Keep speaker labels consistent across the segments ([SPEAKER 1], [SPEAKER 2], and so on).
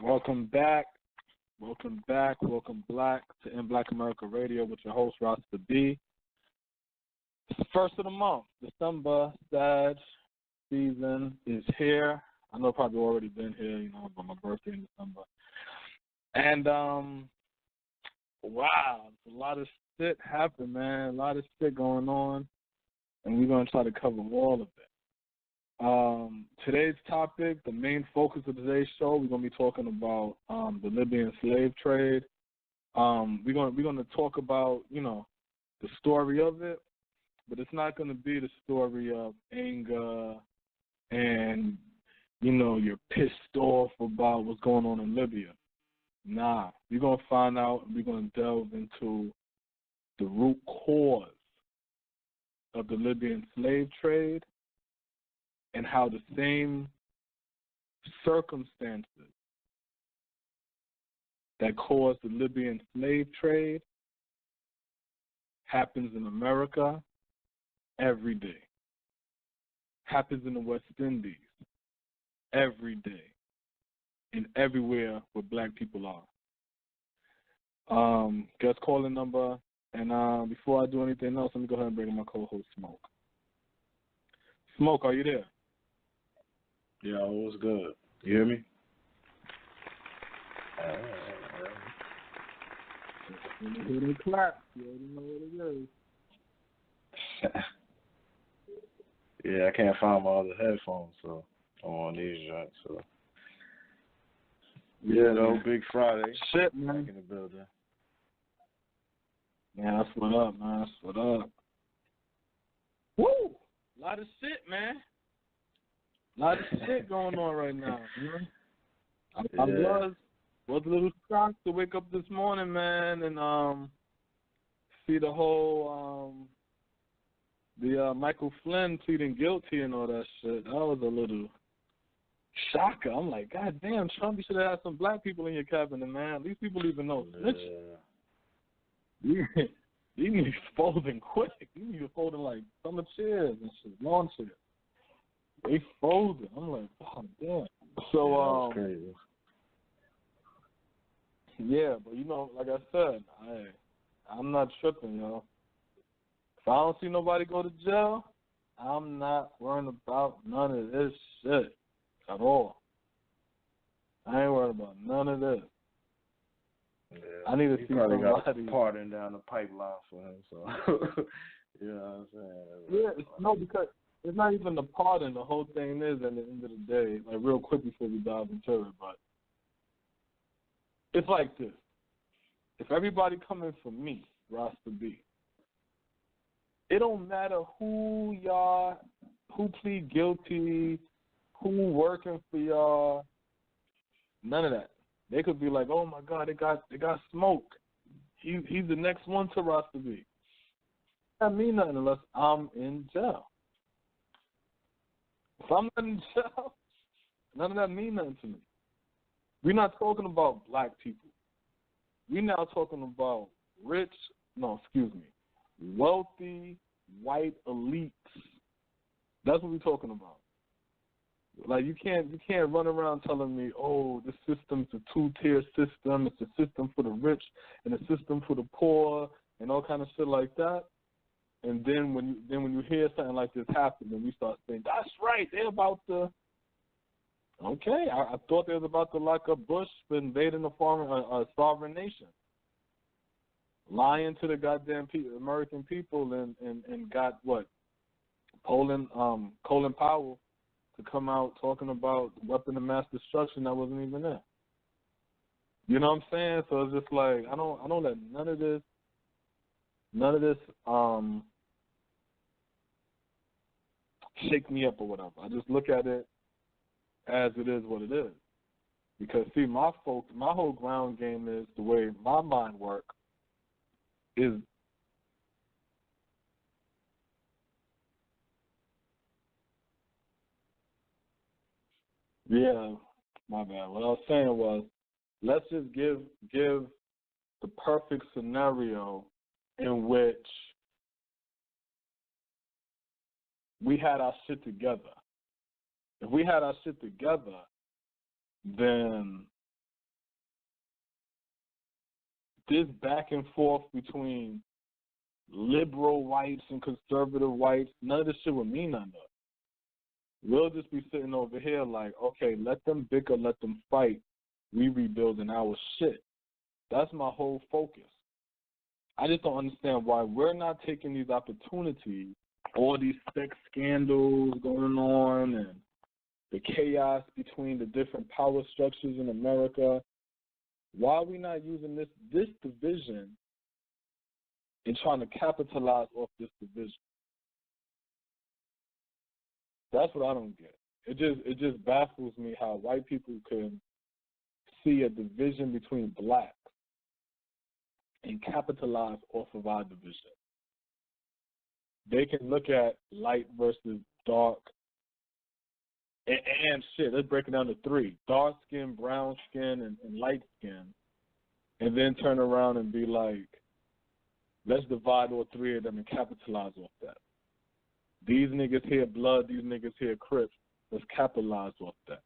[SPEAKER 1] Welcome back. Welcome back. Welcome back to In Black America Radio with your host, Rasta B. It's the first of the month. December, Sag season is here. I know probably already been here, but my birthday in December. And, wow, a lot of shit happened, man. A lot of shit going on. And we're going to try to cover all of it. Today's topic, the main focus of today's show, we're going to be talking about the Libyan slave trade. We're going to talk about, the story of it, but it's not going to be the story of anger and, you're pissed off about what's going on in Libya. Nah, we're going to find out and we're going to delve into the root cause of the Libyan slave trade and how the same circumstances that caused the Libyan slave trade happens in America every day. Happens in the West Indies every day and everywhere where black people are. Guest calling number, and before I do anything else, let me go ahead and bring in my co-host, Smoke. Smoke, are you there?
[SPEAKER 2] Yeah, what's good? You hear me?
[SPEAKER 1] When you hear them clap, you already know what it is.
[SPEAKER 2] Yeah, I can't find my other headphones, so I'm on these joints. So yeah, though, big Friday.
[SPEAKER 1] Shit, man.
[SPEAKER 2] Back in the building.
[SPEAKER 1] Yeah, that's what up, man. That's what up. Woo! A lot of shit, man. A lot of shit going on right now, man. I was a little shocked to wake up this morning, man, and see the whole Michael Flynn pleading guilty and all that shit. That was a little shocker. I'm like, God damn, Trump, you should have had some black people in your cabinet, man. These people even know snitch. You need to folding quick. You need to folding like summer chairs and shit, lawn chairs. They folded. I'm like, oh damn. So
[SPEAKER 2] that's crazy.
[SPEAKER 1] Yeah, but like I said, I'm not tripping, yo. If I don't see nobody go to jail, I'm not worrying about none of this shit at all. I ain't worried about none of this.
[SPEAKER 2] Yeah,
[SPEAKER 1] I need to see somebody.
[SPEAKER 2] Got a pardon down the pipeline for him, so you know what I'm saying?
[SPEAKER 1] Yeah, no, because it's not even the pardon. The whole thing is, at the end of the day, like real quick before we dive into it, but it's like this. If everybody coming for me, Rasta B, it don't matter who y'all, who plead guilty, who working for y'all, none of that. They could be like, oh my God, they got Smoke. He's the next one to Rasta B. That mean nothing unless I'm in jail. If I'm not in jail, none of that mean nothing to me. We're not talking about black people. We're now talking about wealthy white elites. That's what we're talking about. Like you can't run around telling me, oh, this system's a two-tier system. It's a system for the rich and a system for the poor and all kind of shit like that. And then when you hear something like this happen, then we start saying, that's right, they're about to. Okay, I thought they was about to lock up Bush for invading a sovereign nation, lying to the goddamn American people, and got what? Colin Powell to come out talking about the weapon of mass destruction that wasn't even there. You know what I'm saying? So it's just like I don't let none of this shake me up or whatever. I just look at it as it is what it is. Because see, my whole ground game is the way my mind works is yeah, my bad. What I was saying was let's just give the perfect scenario in which we had our shit together. If we had our shit together, then this back and forth between liberal whites and conservative whites, none of this shit would mean nothing. We'll just be sitting over here like, okay, let them bicker, let them fight. We rebuilding our shit. That's my whole focus. I just don't understand why we're not taking these opportunities, all these sex scandals going on and the chaos between the different power structures in America. Why are we not using this division and trying to capitalize off this division? That's what I don't get. It just baffles me how white people can see a division between blacks and capitalize off of our division. They can look at light versus dark and shit. Let's break it down to three: dark skin, brown skin, and light skin, and then turn around and be like, let's divide all three of them and capitalize off that. These niggas here blood, these niggas here Crips. Let's capitalize off that.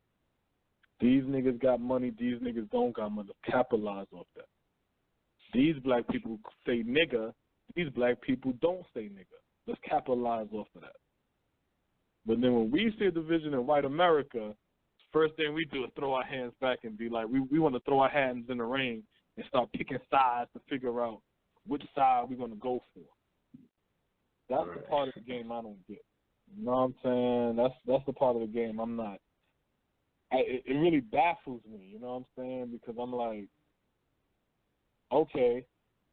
[SPEAKER 1] These niggas got money, these niggas don't got money. Let's capitalize off that. These black people say nigga, these black people don't say nigga. Let's capitalize off of that. But then when we see a division in white America, first thing we do is throw our hands back and be like, we want to throw our hands in the ring and start picking sides to figure out which side we're going to go for. That's the part of the game I don't get. You know what I'm saying? That's the part of the game I'm not. It really baffles me, you know what I'm saying? Because I'm like, okay,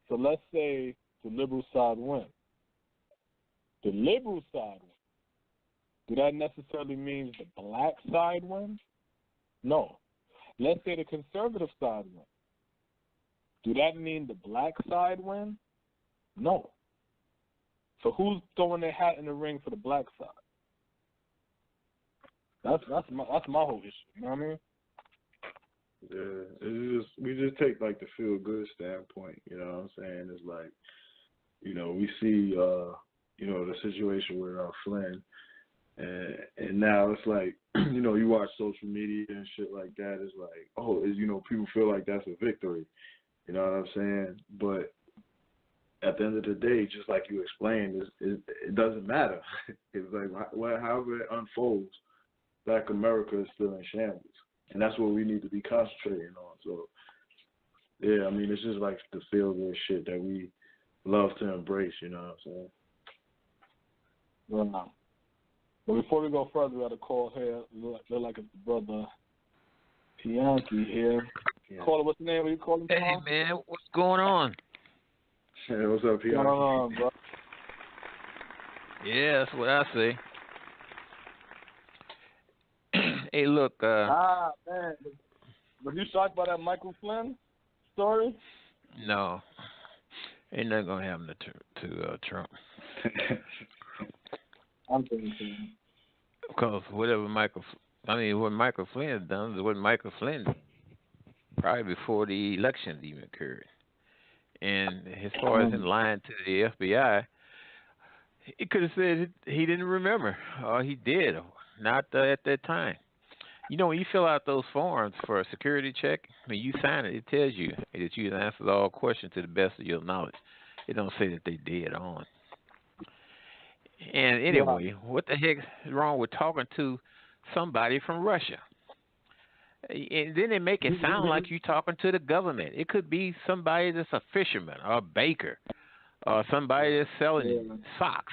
[SPEAKER 1] so let's say the liberal side wins. The liberal side wins. Do that necessarily mean the black side wins? No. Let's say the conservative side wins. Do that mean the black side wins? No. So who's throwing their hat in the ring for the black side? That's my whole issue. You know what I mean?
[SPEAKER 2] Yeah, we just take like the feel good standpoint. You know what I'm saying? It's like, you know, we see the situation with Flynn, and now it's like, you know, you watch social media and shit like that. It's like, people feel like that's a victory. You know what I'm saying? But at the end of the day, just like you explained, it doesn't matter. It's like however it unfolds, Black America is still in shambles, and that's what we need to be concentrating on. So, yeah, I mean, it's just like the feel good shit that we love to embrace. You know what I'm saying?
[SPEAKER 1] Well, no. But before we go further, we got a call here. Look like it's the brother Pianki here. Yeah. Caller, what's the name? What you calling from?
[SPEAKER 3] Hey, man, what's going on?
[SPEAKER 2] Hey, what's up, Pianki?
[SPEAKER 1] What's going on, bro?
[SPEAKER 3] Yeah, that's what I say. Hey, look.
[SPEAKER 1] Man. Were you shocked by that Michael Flynn story?
[SPEAKER 3] No. Ain't nothing going to happen to Trump.
[SPEAKER 1] I'm thinking.
[SPEAKER 3] Because what Michael Flynn has done is what Michael Flynn did, probably before the elections even occurred. And as far as him lying to the FBI, he could have said he didn't remember, or he did, not at that time. You know, when you fill out those forms for a security check, when you sign it, it tells you that you answered all questions to the best of your knowledge. It don't say that they did on. And anyway, what the heck is wrong with talking to somebody from Russia? And then they make it sound like you're talking to the government. It could be somebody that's a fisherman or a baker or somebody that's selling socks.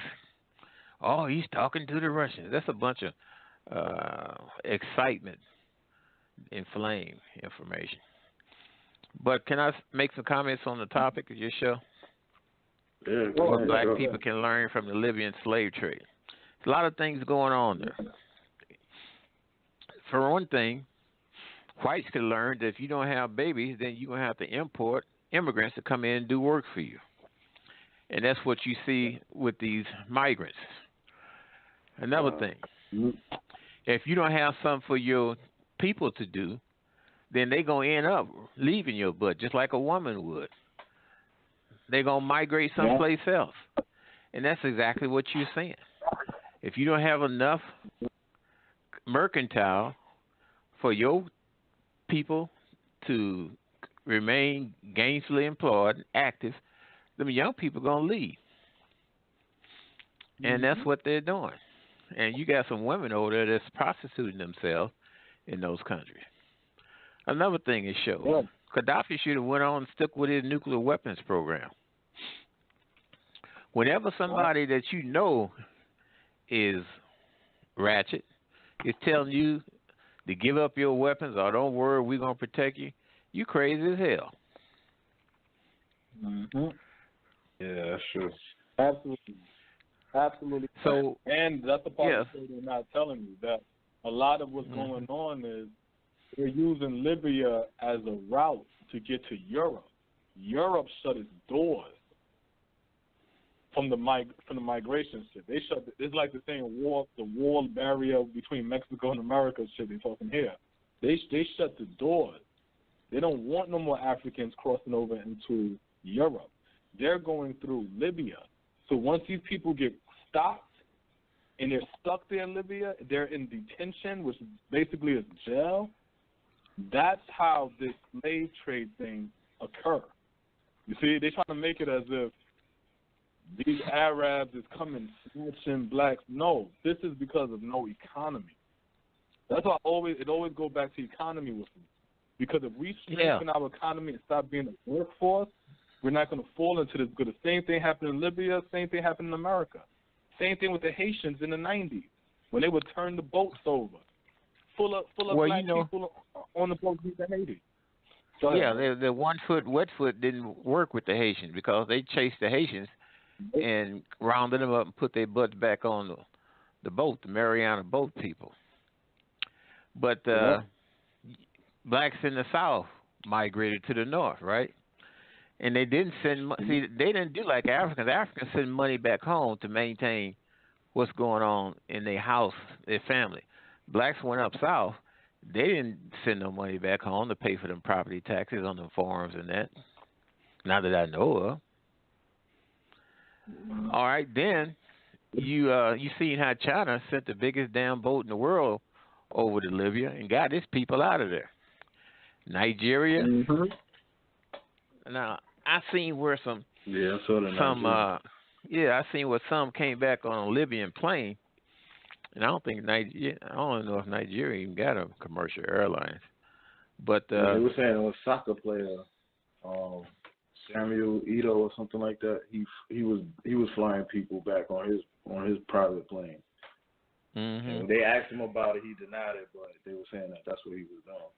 [SPEAKER 3] Oh, he's talking to the Russians. That's a bunch of excitement, inflame information. But can I make some comments on the topic of your show?
[SPEAKER 2] Yeah,
[SPEAKER 3] what black people can learn from the Libyan slave trade. There's a lot of things going on there. For one thing, whites can learn that if you don't have babies, then you're going to have to import immigrants to come in and do work for you. And that's what you see with these migrants. Another thing, if you don't have something for your people to do, then they're going to end up leaving your butt, just like a woman would. They're going to migrate someplace else. And that's exactly what you're saying. If you don't have enough mercantile for your people to remain gainfully employed and active, the young people going to leave. And that's what they're doing. And you got some women over there that's prostituting themselves in those countries. Another thing it shows, Gaddafi should have went on and stuck with his nuclear weapons program. Whenever somebody that you know is ratchet, is telling you to give up your weapons or don't worry, we're going to protect you, you crazy as hell.
[SPEAKER 2] Yeah, that's true.
[SPEAKER 1] Absolutely.
[SPEAKER 3] So,
[SPEAKER 1] and that's the part they're not telling you, that a lot of what's going on is they're using Libya as a route to get to Europe. Europe shut its doors from the migration shit. They shut. It's like the saying the wall barrier between Mexico and America shit. They're talking here. They shut the doors. They don't want no more Africans crossing over into Europe. They're going through Libya. So once these people get stopped and they're stuck there in Libya, they're in detention, which basically is jail. That's how this slave trade thing occur. You see, they're trying to make it as if these Arabs is coming snatching blacks. No, this is because of no economy. That's why it always goes back to economy with me. Because if we strengthen our economy and stop being a workforce, we're not going to fall into this. Because the same thing happened in Libya, same thing happened in America. Same thing with the Haitians in the 90s when they would turn the boats over, full of black people on the boats to Haiti.
[SPEAKER 3] Yeah, the 1 foot wet foot didn't work with the Haitians because they chased the Haitians and rounded them up and put their butts back on the boat, the Mariana boat people. But blacks in the South migrated to the North, right? And they didn't they didn't do like Africans. Africans send money back home to maintain what's going on in their house, their family. Blacks went up south. They didn't send no money back home to pay for them property taxes on the farms and that. Not that I know of. All right, then you seen how China sent the biggest damn boat in the world over to Libya and got its people out of there. Nigeria. Now I seen where I seen where some came back on a Libyan plane, and I don't know if Nigeria even got a commercial airlines. But
[SPEAKER 2] they were saying it was a soccer player, Samuel Ito or something like that. He was flying people back on his private plane. And when they asked him about it, he denied it, but they were saying that's what he was doing.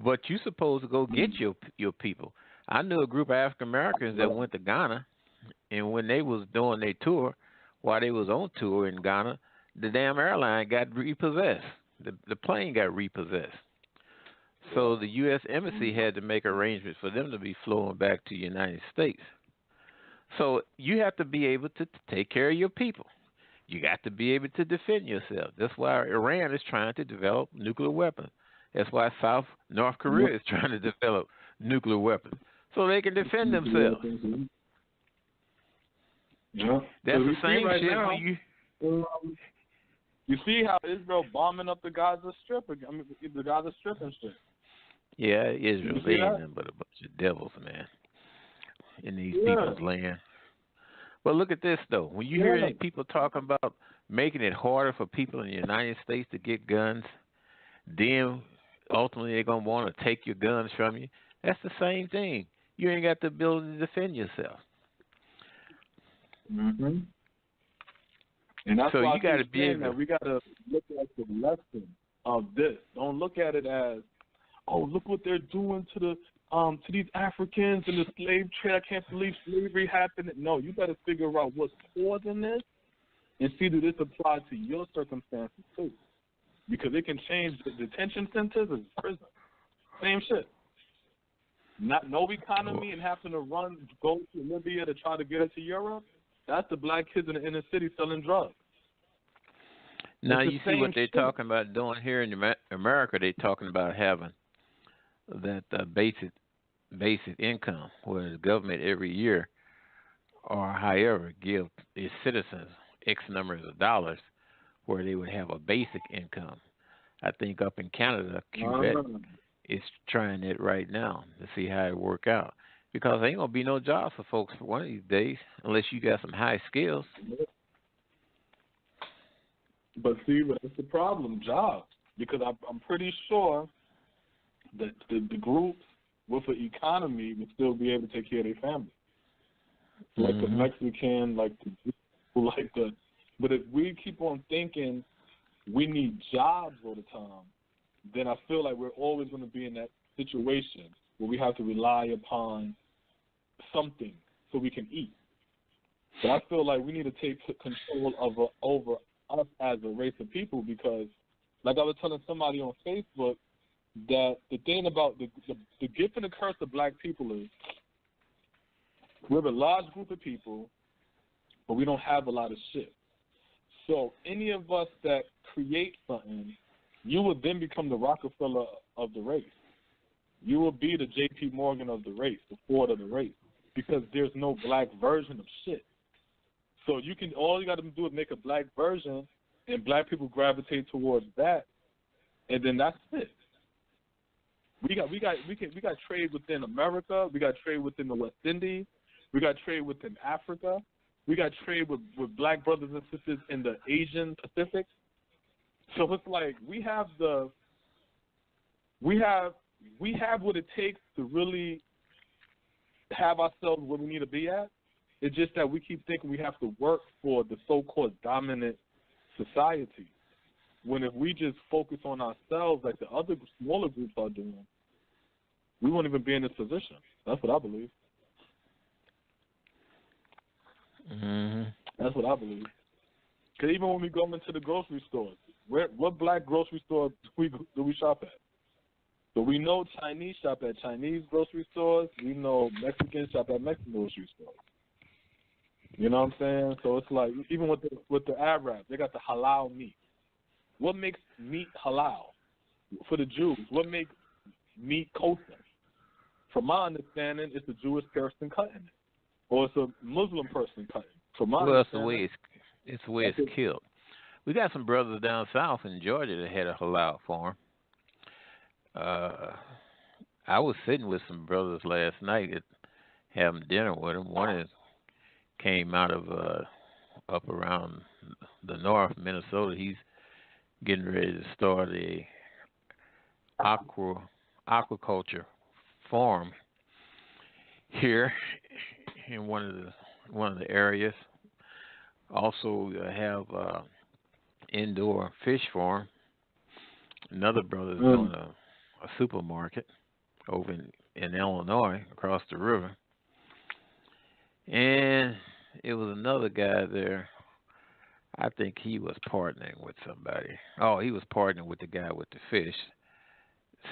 [SPEAKER 3] But you supposed to go get your people. I knew a group of African Americans that went to Ghana, and when they was doing their tour, while they was on tour in Ghana, the damn airline got repossessed. The plane got repossessed. So the U.S. Embassy had to make arrangements for them to be flown back to the United States. So you have to be able to take care of your people. You got to be able to defend yourself. That's why Iran is trying to develop nuclear weapons. That's why North Korea is trying to develop nuclear weapons so they can defend themselves.
[SPEAKER 1] Yeah.
[SPEAKER 3] That's the same
[SPEAKER 1] right
[SPEAKER 3] shit
[SPEAKER 1] now,
[SPEAKER 3] when
[SPEAKER 1] you see how Israel bombing up the Gaza Strip. The Gaza Strip and shit.
[SPEAKER 3] Yeah, Israel, they ain't nothing but a bunch of devils, man, in these people's land. But look at this, though. When you hear these people talking about making it harder for people in the United States to get guns, then ultimately they're going to want to take your guns from you. That's the same thing. You ain't got the ability to defend yourself.
[SPEAKER 1] And that's
[SPEAKER 3] so
[SPEAKER 1] why
[SPEAKER 3] you got to be able
[SPEAKER 1] that we got to look at the lesson of this. Don't look at it as, oh, look what they're doing to these Africans and the slave trade. I can't believe slavery happened. No, you got to figure out what's causing this and see do this apply to your circumstances too, because it can change the detention centers and prison. Same shit. No economy and having to go to Libya to try to get it to Europe. That's the black kids in the inner city selling drugs.
[SPEAKER 3] Now you see what they're talking about doing here in America. They're talking about having that basic income, where the government every year or however give its citizens X numbers of dollars, where they would have a basic income. I think up in Canada, is trying it right now to see how it work out. Because there ain't gonna be no jobs for folks for one of these days unless you got some high skills.
[SPEAKER 1] But see, that's the problem, jobs. Because I'm pretty sure that the groups with an economy would still be able to take care of their family. Like the Mexican, like the people, like the. But if we keep on thinking we need jobs all the time, then I feel like we're always going to be in that situation where we have to rely upon something so we can eat. But I feel like we need to take control over us as a race of people because, like I was telling somebody on Facebook, that the thing about the gift and the curse of black people is we're a large group of people, but we don't have a lot of shit. So any of us that create something, you will then become the Rockefeller of the race. You will be the J.P. Morgan of the race, the Ford of the race, because there's no black version of shit. So all you got to do is make a black version, and black people gravitate towards that, and then that's it. We got trade within America. We got trade within the West Indies. We got trade within Africa. We got trade with black brothers and sisters in the Asian Pacific. So it's like we have what it takes to really have ourselves where we need to be at. It's just that we keep thinking we have to work for the so-called dominant society. When if we just focus on ourselves like the other smaller groups are doing, we won't even be in this position. That's what I believe. That's what I believe. Because even when we go into the grocery stores, what black grocery store do we shop at? So we know Chinese shop at Chinese grocery stores. We know Mexicans shop at Mexican grocery stores. You know what I'm saying? So it's like even with the Arabs, they got the halal meat. What makes meat halal for the Jews? What makes meat kosher? From my understanding, it's a Jewish person cutting it, or it's a Muslim person cutting it. From my understanding,
[SPEAKER 3] it's the way it's killed. We got some brothers down south in Georgia that had a halal farm. I was sitting with some brothers last night having dinner with them. One came out of up around the north, Minnesota. He's getting ready to start a aquaculture farm here in one of the areas. Also have indoor fish farm. Another brother's doing a supermarket over in Illinois across the river. And it was another guy there. I think he was partnering with somebody. Oh, he was partnering with the guy with the fish,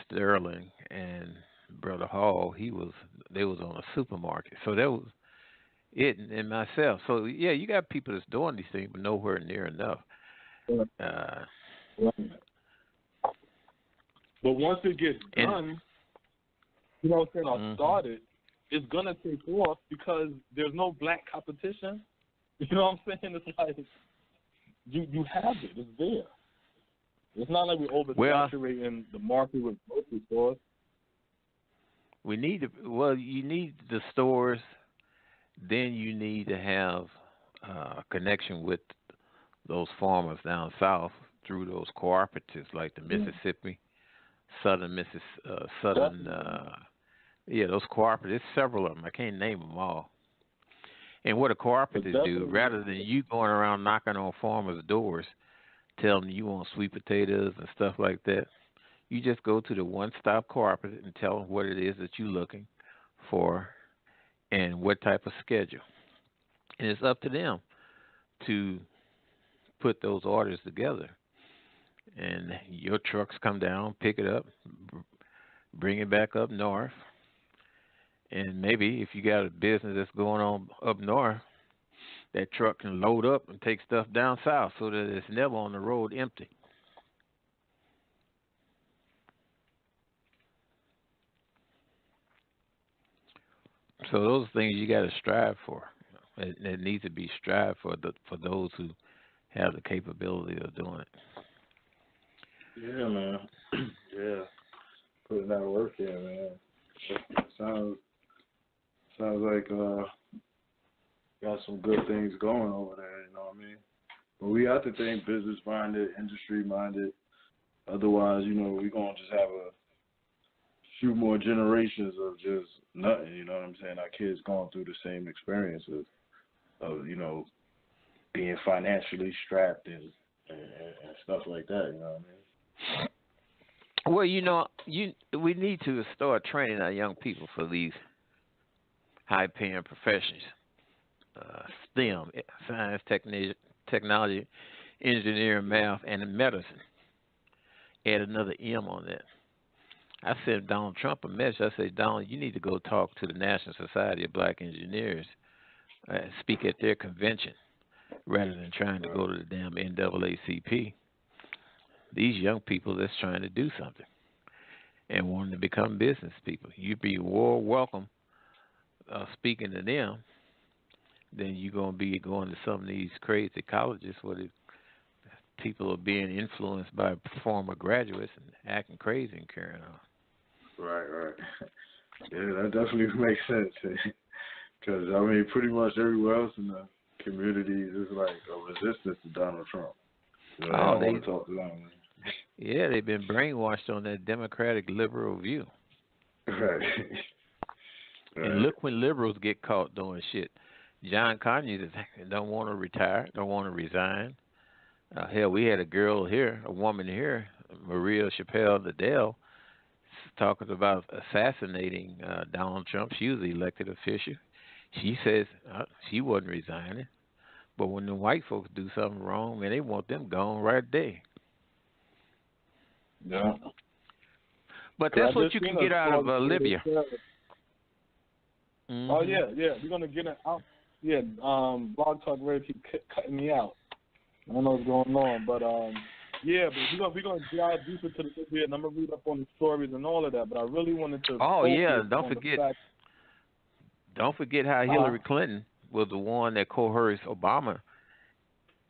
[SPEAKER 3] Sterling, and Brother Hall. They was on a supermarket. So that was it and myself. So yeah, you got people that's doing these things, but nowhere near enough.
[SPEAKER 1] But once it gets done, you know what I'm saying, started, it's going to take off because there's no black competition. You know what I'm saying? It's like you have it. It's there. It's not like we're oversaturating the market with grocery stores.
[SPEAKER 3] You need the stores, then you need to have a connection with those farmers down south through those cooperatives like the Mississippi, Southern, those cooperatives, several of them. I can't name them all. And what a cooperative do, rather than you going around knocking on farmers' doors, telling them you want sweet potatoes and stuff like that, you just go to the one-stop cooperative and tell them what it is that you're looking for and what type of schedule. And it's up to them to put those orders together. And your trucks come down, pick it up, bring it back up north. And maybe if you got a business that's going on up north, that truck can load up and take stuff down south so that it's never on the road empty. So those things you got to strive for. It needs to be strived for those who have the capability of doing it.
[SPEAKER 2] Yeah, man. Yeah. putting that work in, man. Sounds like got some good things going over there. You know what I mean? But we have to think business minded, industry minded. Otherwise, you know, we're gonna just have a few more generations of just nothing. You know what I'm saying? Our kids going through the same experiences of, you know, being financially strapped and stuff like that. You know what I mean?
[SPEAKER 3] Well, you know, we need to start training our young people for these high-paying professions, STEM, science, technology, engineering, math, and medicine. Add another M on that. I sent Donald Trump a message. I said, Donald, you need to go talk to the National Society of Black Engineers, speak at their convention, rather than trying to go to the damn NAACP. These young people that's trying to do something and wanting to become business people. You'd be more welcome speaking to them than you're going to be going to some of these crazy colleges where the people are being influenced by former graduates and acting crazy and carrying on.
[SPEAKER 2] Right. Yeah, that definitely makes sense. Because, I mean, pretty much everywhere else in the community is like a resistance to Donald Trump. You know, I don't want to talk to them.
[SPEAKER 3] Yeah, they've been brainwashed on that democratic liberal view.
[SPEAKER 2] Right.
[SPEAKER 3] And look when liberals get caught doing shit. John Conyers don't want to retire, don't want to resign. Hell, we had a woman here, Maria Chappelle Liddell, talking about assassinating Donald Trump. She was an elected official. She says she wasn't resigning. But when the white folks do something wrong, man, they want them gone right there.
[SPEAKER 1] Yeah.
[SPEAKER 3] But that's what you can get out of Libya.
[SPEAKER 1] Mm-hmm. Oh, yeah. We're going to get it out. Yeah, Blog Talk Radio keep cutting me out. I don't know what's going on. But, yeah, but we're going to dive deeper to the Libya, and I'm going to read up on the stories and all of that. But I really wanted to
[SPEAKER 3] Don't forget how Hillary Clinton was the one that coerced Obama,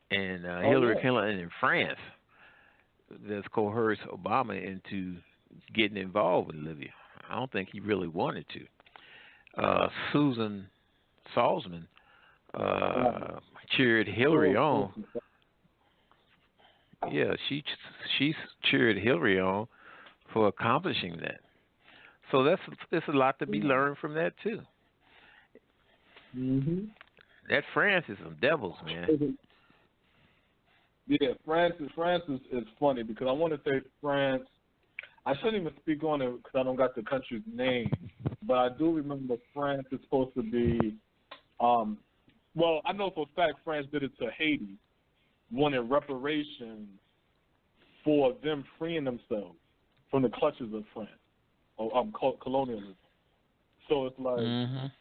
[SPEAKER 3] and Hillary Clinton in France that's coerced Obama into getting involved with Libya. I don't think he really wanted to. Susan Salzman cheered Hillary on. Yeah, she cheered Hillary on for accomplishing that. So there's a lot to be learned from that too.
[SPEAKER 1] Mm-hmm.
[SPEAKER 3] That France is some devils, man.
[SPEAKER 1] Yeah, France is funny because I want to say France. I shouldn't even speak on it because I don't got the country's name, but I do remember France is supposed to be. Well, I know for a fact France did it to Haiti, wanted reparations for them freeing themselves from the clutches of France or colonialism. So it's like,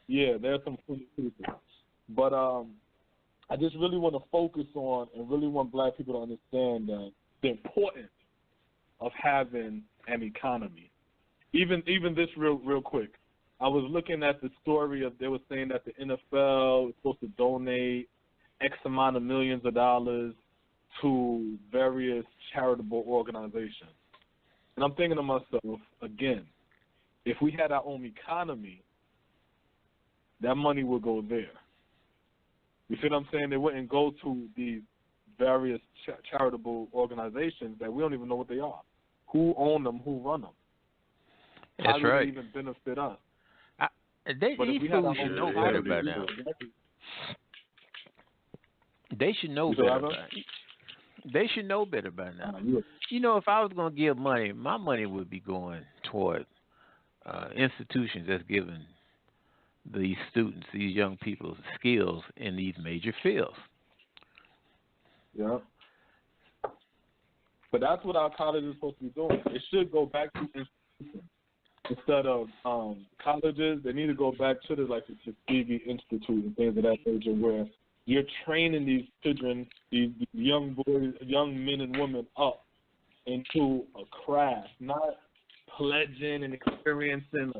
[SPEAKER 1] yeah, there's some funny people. But I just really want to focus on and really want black people to understand that the importance of having an economy. Even this real quick. I was looking at the story of they were saying that the NFL is supposed to donate X amount of millions of dollars to various charitable organizations. And I'm thinking to myself, again, if we had our own economy, that money would go there. You see what I'm saying? They wouldn't go to these various charitable organizations that we don't even know what they are. Who own them? Who run them?
[SPEAKER 3] That's
[SPEAKER 1] How
[SPEAKER 3] right.
[SPEAKER 1] do they even benefit us?
[SPEAKER 3] These fools should know better by now. They should know better. They should know better by now. You know, if I was going to give money, my money would be going toward institutions that's giving these students, these young people, skills in these major fields.
[SPEAKER 1] Yeah. But that's what our college is supposed to be doing. It should go back to institutions. Instead of colleges, they need to go back to the Tuskegee Institute and things of that nature where you're training these children, these young boys, young men and women up into a craft, not pledging and experiencing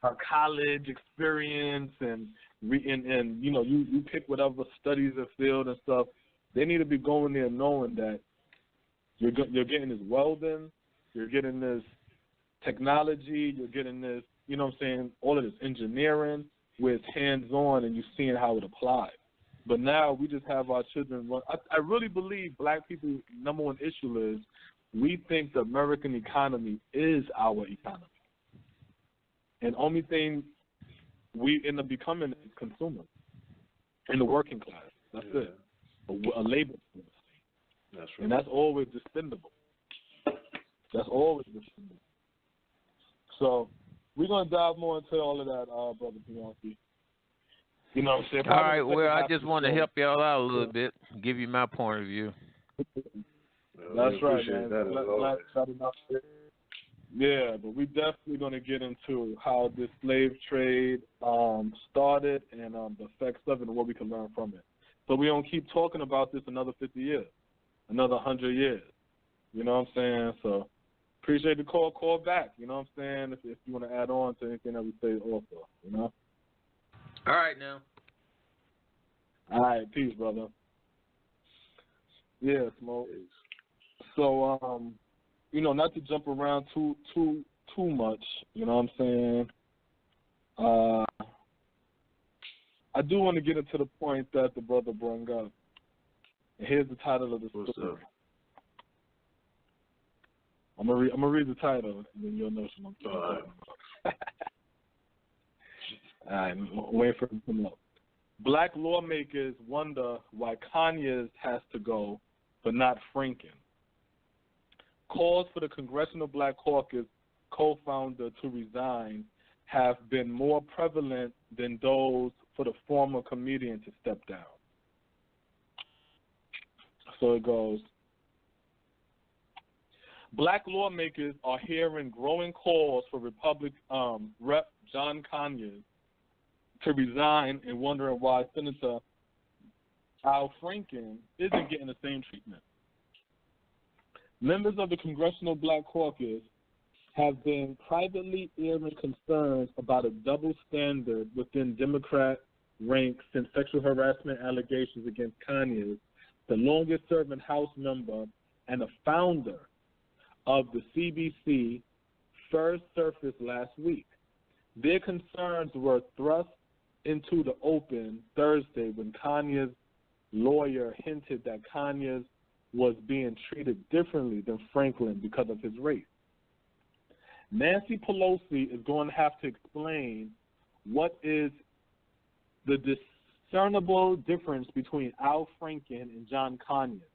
[SPEAKER 1] a college experience and you know, you pick whatever studies or field and stuff. They need to be going there knowing that you're getting this welding, you're getting this technology, you're getting this, you know what I'm saying, all of this engineering where it's hands-on and you're seeing how it applies. But now we just have our children run. I really believe black people's number one issue is we think the American economy is our economy. And only thing we end up becoming is consumers in the working class. That's it. A labor force.
[SPEAKER 2] That's right.
[SPEAKER 1] And that's always expendable. That's always expendable. So we're going to dive more into all of that, Brother Bianchi. You know what I'm saying?
[SPEAKER 3] All right, well, I just want to help y'all out a little bit, give you my point of view.
[SPEAKER 1] That's right, man. Yeah, but we definitely going to get into how this slave trade started and the effects of it and what we can learn from it. So we don't keep talking about this another 50 years, another 100 years. You know what I'm saying? So appreciate the call. Call back. You know what I'm saying? If you want to add on to anything that we say also, you know?
[SPEAKER 3] All right, now.
[SPEAKER 1] All right, peace, brother. Yeah, Smoke. So, you know, not to jump around too much, you know what I'm saying? I do want to get into the point that the brother brought up. And here's the title of the story.
[SPEAKER 2] What's up?
[SPEAKER 1] I'm gonna read the title, and then you'll know what I'm talking about. All right, wait for it to come up. Black lawmakers wonder why Kanye has to go, but not Franken. Calls for the Congressional Black Caucus co-founder to resign have been more prevalent than those for the former comedian to step down. So it goes. Black lawmakers are hearing growing calls for Rep. John Conyers to resign and wondering why Senator Al Franken isn't getting the same treatment. Members of the Congressional Black Caucus have been privately airing concerns about a double standard within Democrat ranks since sexual harassment allegations against Conyers, the longest-serving House member and a founder of the CBC, first surfaced last week. Their concerns were thrust into the open Thursday when Kanye's lawyer hinted that Kanye was being treated differently than Franklin because of his race. Nancy Pelosi is going to have to explain what is the discernible difference between Al Franken and John Conyers.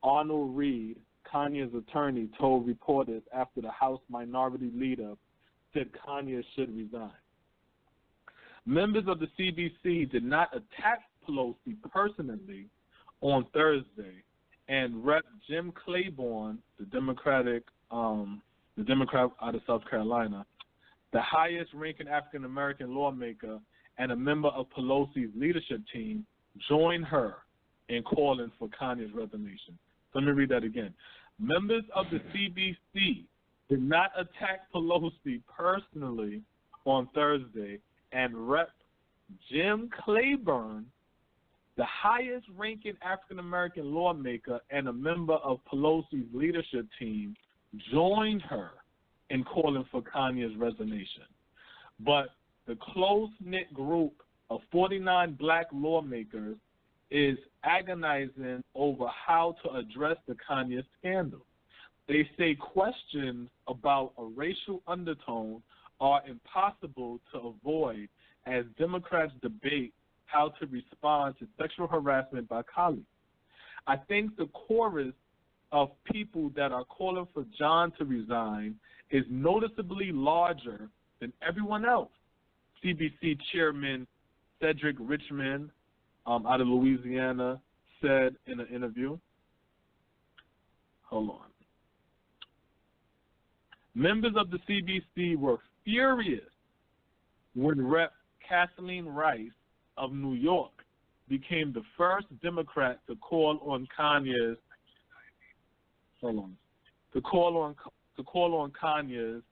[SPEAKER 1] Arnold Reed, Kanye's attorney, told reporters after the House Minority Leader said Kanye should resign. Members of the CBC did not attack Pelosi personally on Thursday, and Rep. Jim Claiborne, the Democrat out of South Carolina, the highest-ranking African-American lawmaker and a member of Pelosi's leadership team, joined her in calling for Kanye's resignation. Let me read that again. Members of the CBC did not attack Pelosi personally on Thursday, and Rep. Jim Claiborne, the highest-ranking African-American lawmaker and a member of Pelosi's leadership team, joined her in calling for Kanye's resignation. But the close-knit group of 49 black lawmakers is agonizing over how to address the Kanye scandal. They say questions about a racial undertone are impossible to avoid as Democrats debate how to respond to sexual harassment by colleagues. I think the chorus of people that are calling for John to resign is noticeably larger than everyone else, CBC Chairman Cedric Richmond out of Louisiana said in an interview. Hold on. Members of the CBC were furious when Rep. Kathleen Rice of New York became the first Democrat to call on Kanye's Kanye's,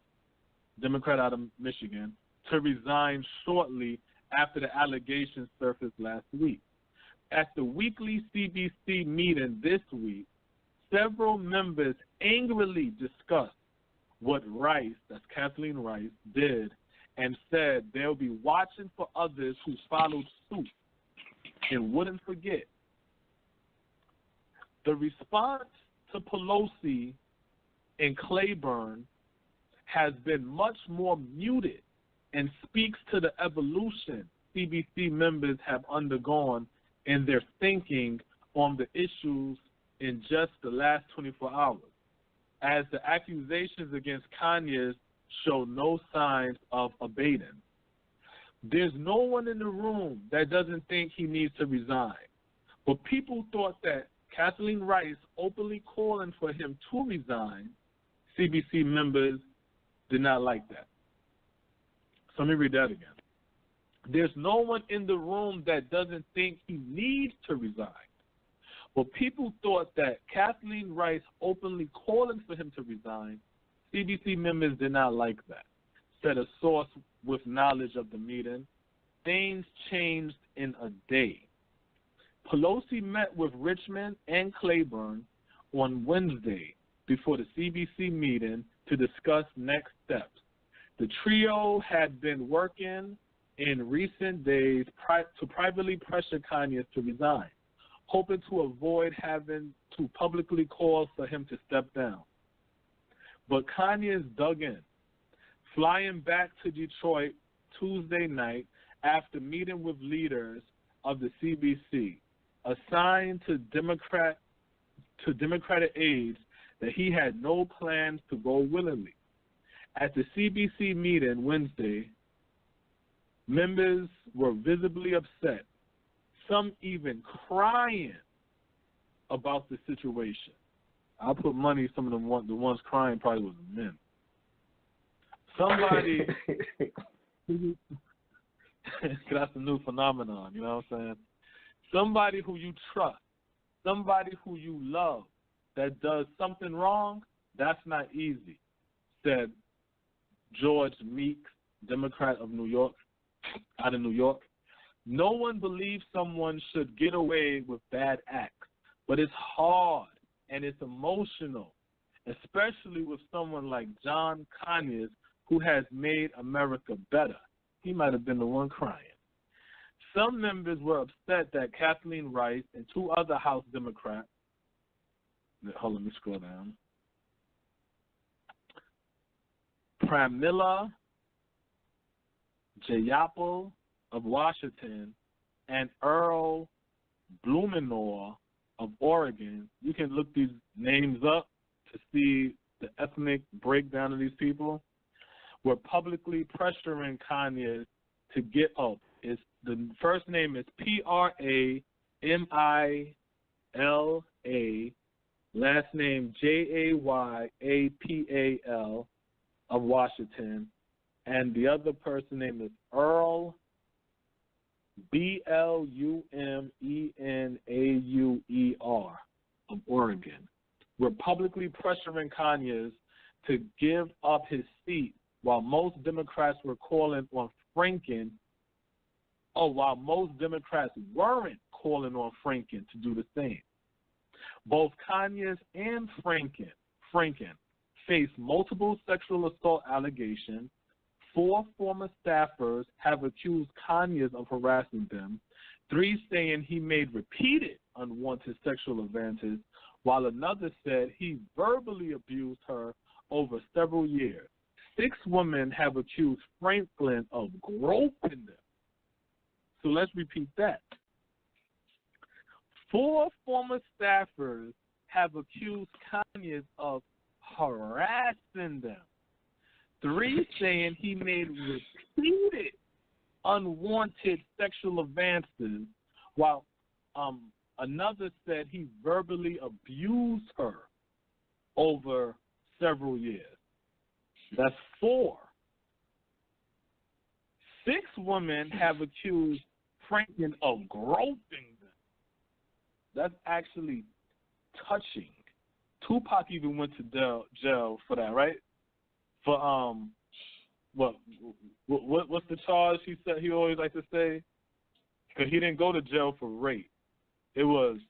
[SPEAKER 1] Democrat out of Michigan, to resign shortly after the allegations surfaced last week. At the weekly CBC meeting this week, several members angrily discussed what Rice, that's Kathleen Rice, did and said they'll be watching for others who followed suit and wouldn't forget. The response to Pelosi and Claiborne has been much more muted and speaks to the evolution CBC members have undergone in their thinking on the issues in just the last 24 hours, as the accusations against Kanye show no signs of abating. There's no one in the room that doesn't think he needs to resign, but people thought that Kathleen Rice openly calling for him to resign, CBC members did not like that. So let me read that again. There's no one in the room that doesn't think he needs to resign. But people thought that Kathleen Rice openly calling for him to resign, CBC members did not like that, said a source with knowledge of the meeting. Things changed in a day. Pelosi met with Richmond and Claiborne on Wednesday before the CBC meeting to discuss next steps. The trio had been working in recent days to privately pressure Kanye to resign, hoping to avoid having to publicly call for him to step down. But Kanye is dug in, flying back to Detroit Tuesday night after meeting with leaders of the CBC, a sign to Democratic aides that he had no plans to go willingly. At the CBC meeting Wednesday, members were visibly upset, some even crying about the situation. I'll put money some of them the ones crying probably was men. Somebody, that's a new phenomenon, you know what I'm saying? Somebody who you trust, somebody who you love that does something wrong, that's not easy, said George Meeks, Democrat of New York, out of New York. No one believes someone should get away with bad acts, but it's hard and it's emotional, especially with someone like John Conyers, who has made America better. He might have been the one crying. Some members were upset that Kathleen Rice and two other House Democrats, hold on, let me scroll down, Pramila Jayapal of Washington and Earl Blumenauer of Oregon. You can look these names up to see the ethnic breakdown of these people. Were publicly pressuring Kanye to get up. The first name is Pramila, last name Jayapal of Washington, and the other person name is Earl Blumenauer of Oregon. We're publicly pressuring Kanye to give up his seat while most Democrats were calling on Franken, while most Democrats weren't calling on Franken to do the same. Both Kanye and Franken face multiple sexual assault allegations. 4 former staffers have accused Kanye of harassing them, 3 saying he made repeated unwanted sexual advances, while another said he verbally abused her over several years. 6 women have accused Franklin of groping them. So let's repeat that. 4 former staffers have accused Kanye of harassing them. 3 saying he made repeated unwanted sexual advances, while another said he verbally abused her over several years. That's 4. 6 women have accused Franklin of groping them. That's actually touching. Tupac even went to jail for that, right? For what's the charge he said he always liked to say? Because he didn't go to jail for rape. It was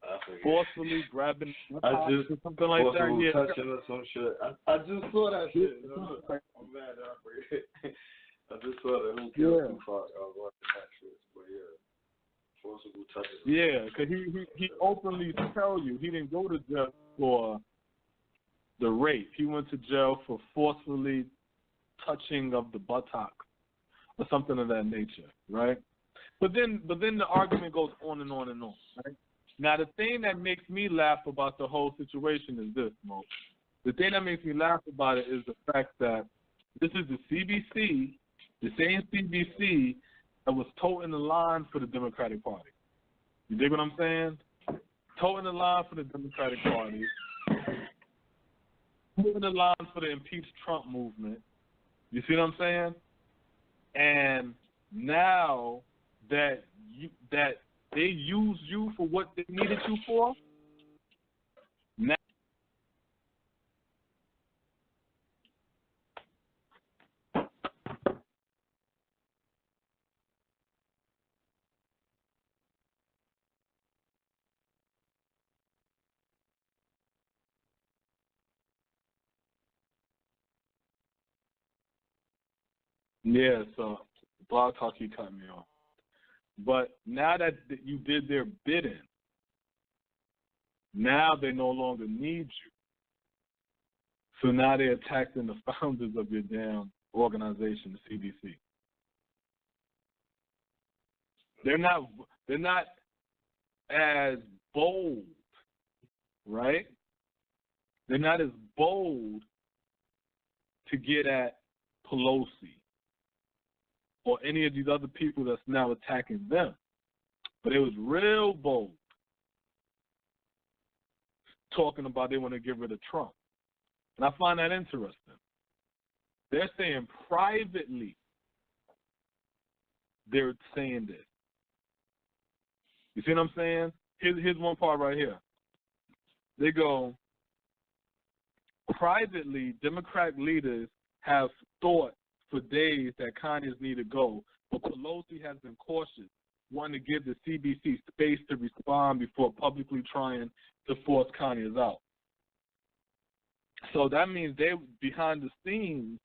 [SPEAKER 2] I
[SPEAKER 1] forcefully grabbing
[SPEAKER 2] I just
[SPEAKER 1] or something like that. Yeah,
[SPEAKER 2] touching or some shit. I just saw that shit. You know? I'm mad that I forget. I just saw that. Who killed Tupac? I was watching that shit. But yeah, forcible touching.
[SPEAKER 1] Yeah, because he openly tell you he didn't go to jail for the rape. He went to jail for forcefully touching of the buttocks or something of that nature, right? But then the argument goes on and on and on, right? Now, the thing that makes me laugh about the whole situation is this, Mo. The thing that makes me laugh about it is the fact that this is the CBC, the same CBC that was toting the line for the Democratic Party. You dig what I'm saying? Toting the line for the Democratic Party, toting the line for the impeach Trump movement. You see what I'm saying? And now that they used you for what they needed you for, now yeah, so Blog Talk, he cut me off. But now that you did their bidding, now they no longer need you. So now they're attacking the founders of your damn organization, the CDC. They're not as bold, right? They're not as bold to get at Pelosi or any of these other people that's now attacking them. But it was real bold talking about they want to get rid of Trump. And I find that interesting. They're saying privately they're saying this. You see what I'm saying? Here's one part right here. They go, privately, Democrat leaders have thought for days that Kanye's need to go, but Pelosi has been cautious, wanting to give the CBC space to respond before publicly trying to force Kanye's out. So that means they, behind the scenes,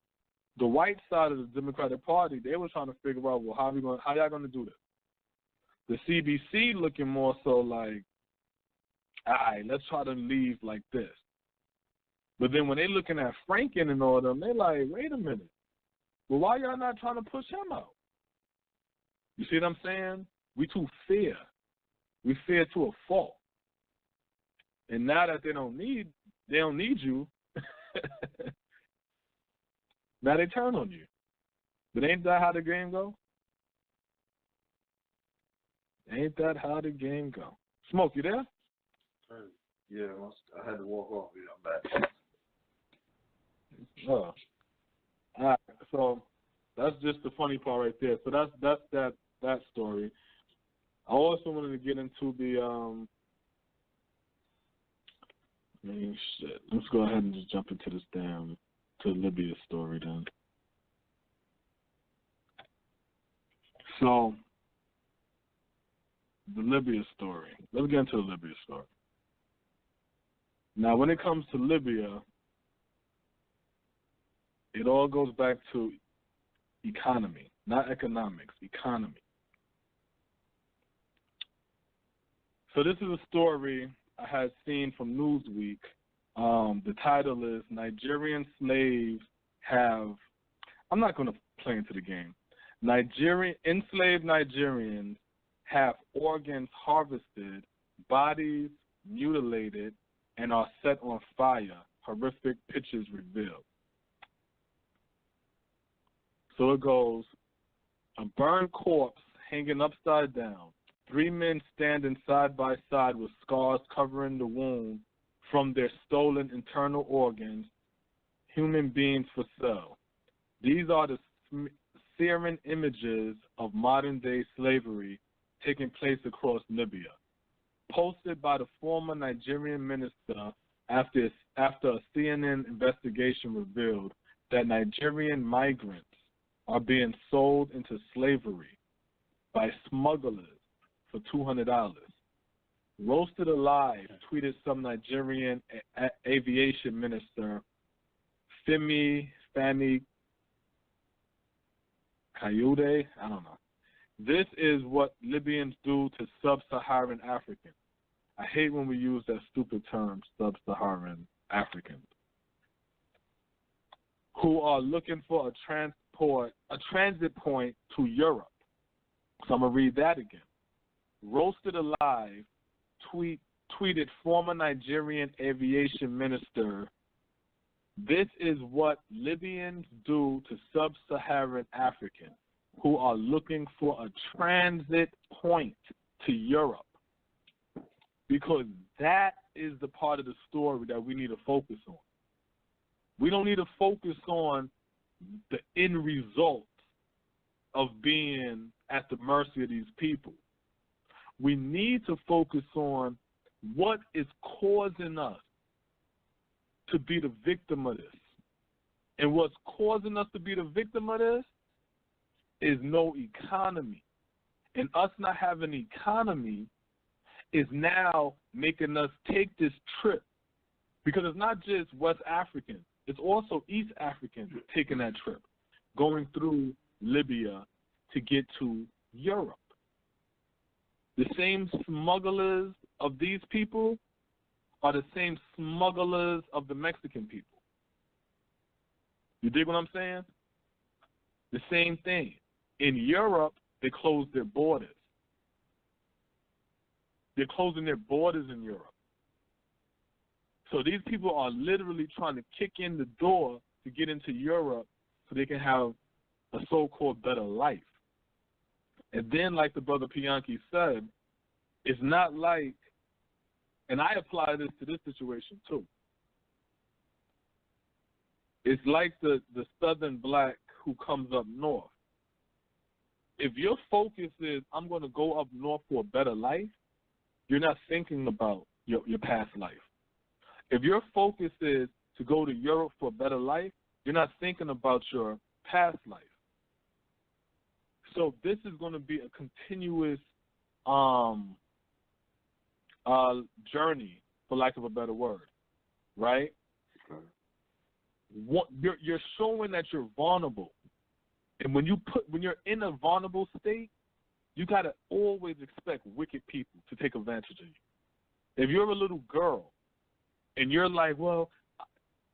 [SPEAKER 1] the white side of the Democratic Party, they were trying to figure out, well, how y'all going to do this? The CBC looking more so like, all right, let's try to leave like this. But then when they looking at Franken and all them, they like, wait a minute. Well, why y'all not trying to push him out? You see what I'm saying? We too fair. We fair to a fault. And now that they don't need you, now they turn on you. But ain't that how the game go? Ain't that how the game go? Smoke, you there?
[SPEAKER 2] Yeah, I had to walk off. Yeah, I'm back.
[SPEAKER 1] Oh. All right, so that's just the funny part right there. So that's that story. I also wanted to get into the shit. Let's go ahead and just jump into this to Libya story then. So the Libya story. Let's get into the Libya story. Now, when it comes to Libya, it all goes back to economy, not economics, economy. So this is a story I had seen from Newsweek. The title is Nigerian Slaves Have, I'm not going to play into the game. Enslaved Nigerians have organs harvested, bodies mutilated, and are set on fire. Horrific pictures revealed. So it goes, a burned corpse hanging upside down. 3 men standing side by side with scars covering the wound from their stolen internal organs, human beings for sale. These are the searing images of modern-day slavery taking place across Libya. Posted by the former Nigerian minister after a CNN investigation revealed that Nigerian migrants are being sold into slavery by smugglers for $200. roasted alive, tweeted some Nigerian aviation minister, Femi Kayode, I don't know. This is what Libyans do to sub-Saharan Africans. I hate when we use that stupid term, sub-Saharan Africans, who are looking for a transit point to Europe. So I'm going to read that again. Roasted alive, tweeted former Nigerian aviation minister, this is what Libyans do to sub-Saharan Africans who are looking for a transit point to Europe. Because that is the part of the story that we need to focus on. We don't need to focus on the end result of being at the mercy of these people. We need to focus on what is causing us to be the victim of this. And what's causing us to be the victim of this is no economy. And us not having an economy is now making us take this trip. Because it's not just West Africans, it's also East Africans taking that trip, going through Libya to get to Europe. The same smugglers of these people are the same smugglers of the Mexican people. You dig what I'm saying? The same thing. In Europe, they closed their borders. They're closing their borders in Europe. So these people are literally trying to kick in the door to get into Europe so they can have a so-called better life. And then, like the brother Pianki said, it's not like, and I apply this to this situation too. It's like the southern black who comes up north. If your focus is, I'm going to go up north for a better life, you're not thinking about your past life. If your focus is to go to Europe for a better life, you're not thinking about your past life. So this is going to be a continuous journey, for lack of a better word, right? You're showing that you're vulnerable, and when you're in a vulnerable state, you got to always expect wicked people to take advantage of you. If you're a little girl and you're like, well,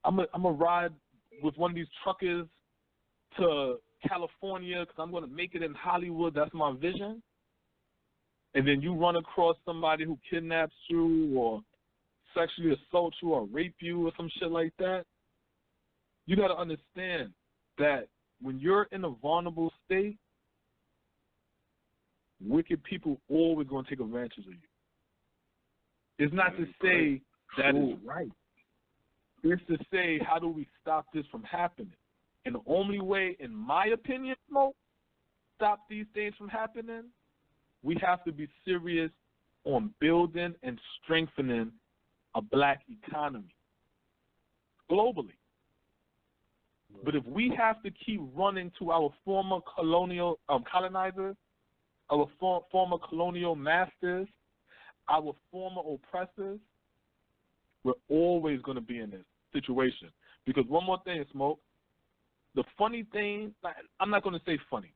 [SPEAKER 1] I'm gonna ride with one of these truckers to California because I'm going to make it in Hollywood, that's my vision, and then you run across somebody who kidnaps you or sexually assaults you or rape you or some shit like that, you got to understand that when you're in a vulnerable state, wicked people always going to take advantage of you. It's not to say that is right. It's to say, how do we stop this from happening? And the only way, in my opinion, Smoke, stop these things from happening, we have to be serious on building and strengthening a black economy globally. But if we have to keep running to our former colonial colonizers, our former colonial masters, our former oppressors, we're always going to be in this situation. Because one more thing, Smoke, the funny thing, I'm not going to say funny.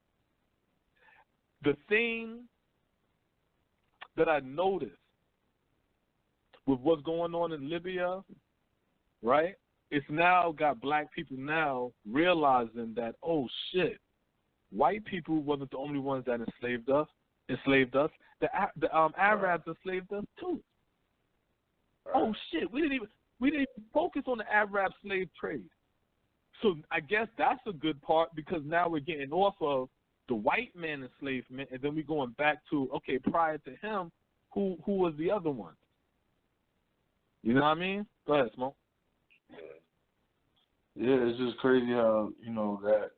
[SPEAKER 1] The thing that I noticed with what's going on in Libya, right, it's now got black people now realizing that, oh, shit, white people wasn't the only ones that enslaved us. The Arabs enslaved us, too. Oh, shit, we didn't even focus on the Arab slave trade. So I guess that's a good part because now we're getting off of the white man enslavement and then we're going back to, okay, prior to him, who was the other one? You know what I mean? Go ahead, Smoke.
[SPEAKER 2] Yeah, it's just crazy how, that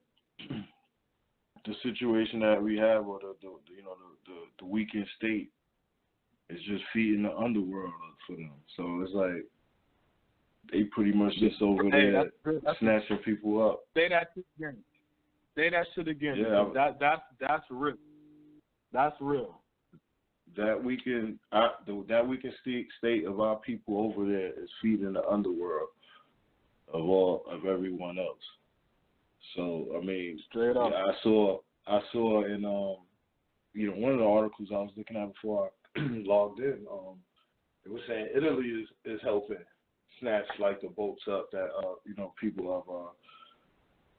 [SPEAKER 2] the situation that we have or the weakened state is just feeding the underworld for them. So it's like they pretty much just over there snatching people up.
[SPEAKER 1] Say that shit again. Say that shit again.
[SPEAKER 2] Yeah,
[SPEAKER 1] that's real. That's real.
[SPEAKER 2] that weakened state of our people over there is feeding the underworld of everyone else. So I mean,
[SPEAKER 1] straight up.
[SPEAKER 2] I saw in one of the articles I was looking at before I logged in. It was saying Italy is helping snatch like the boats up that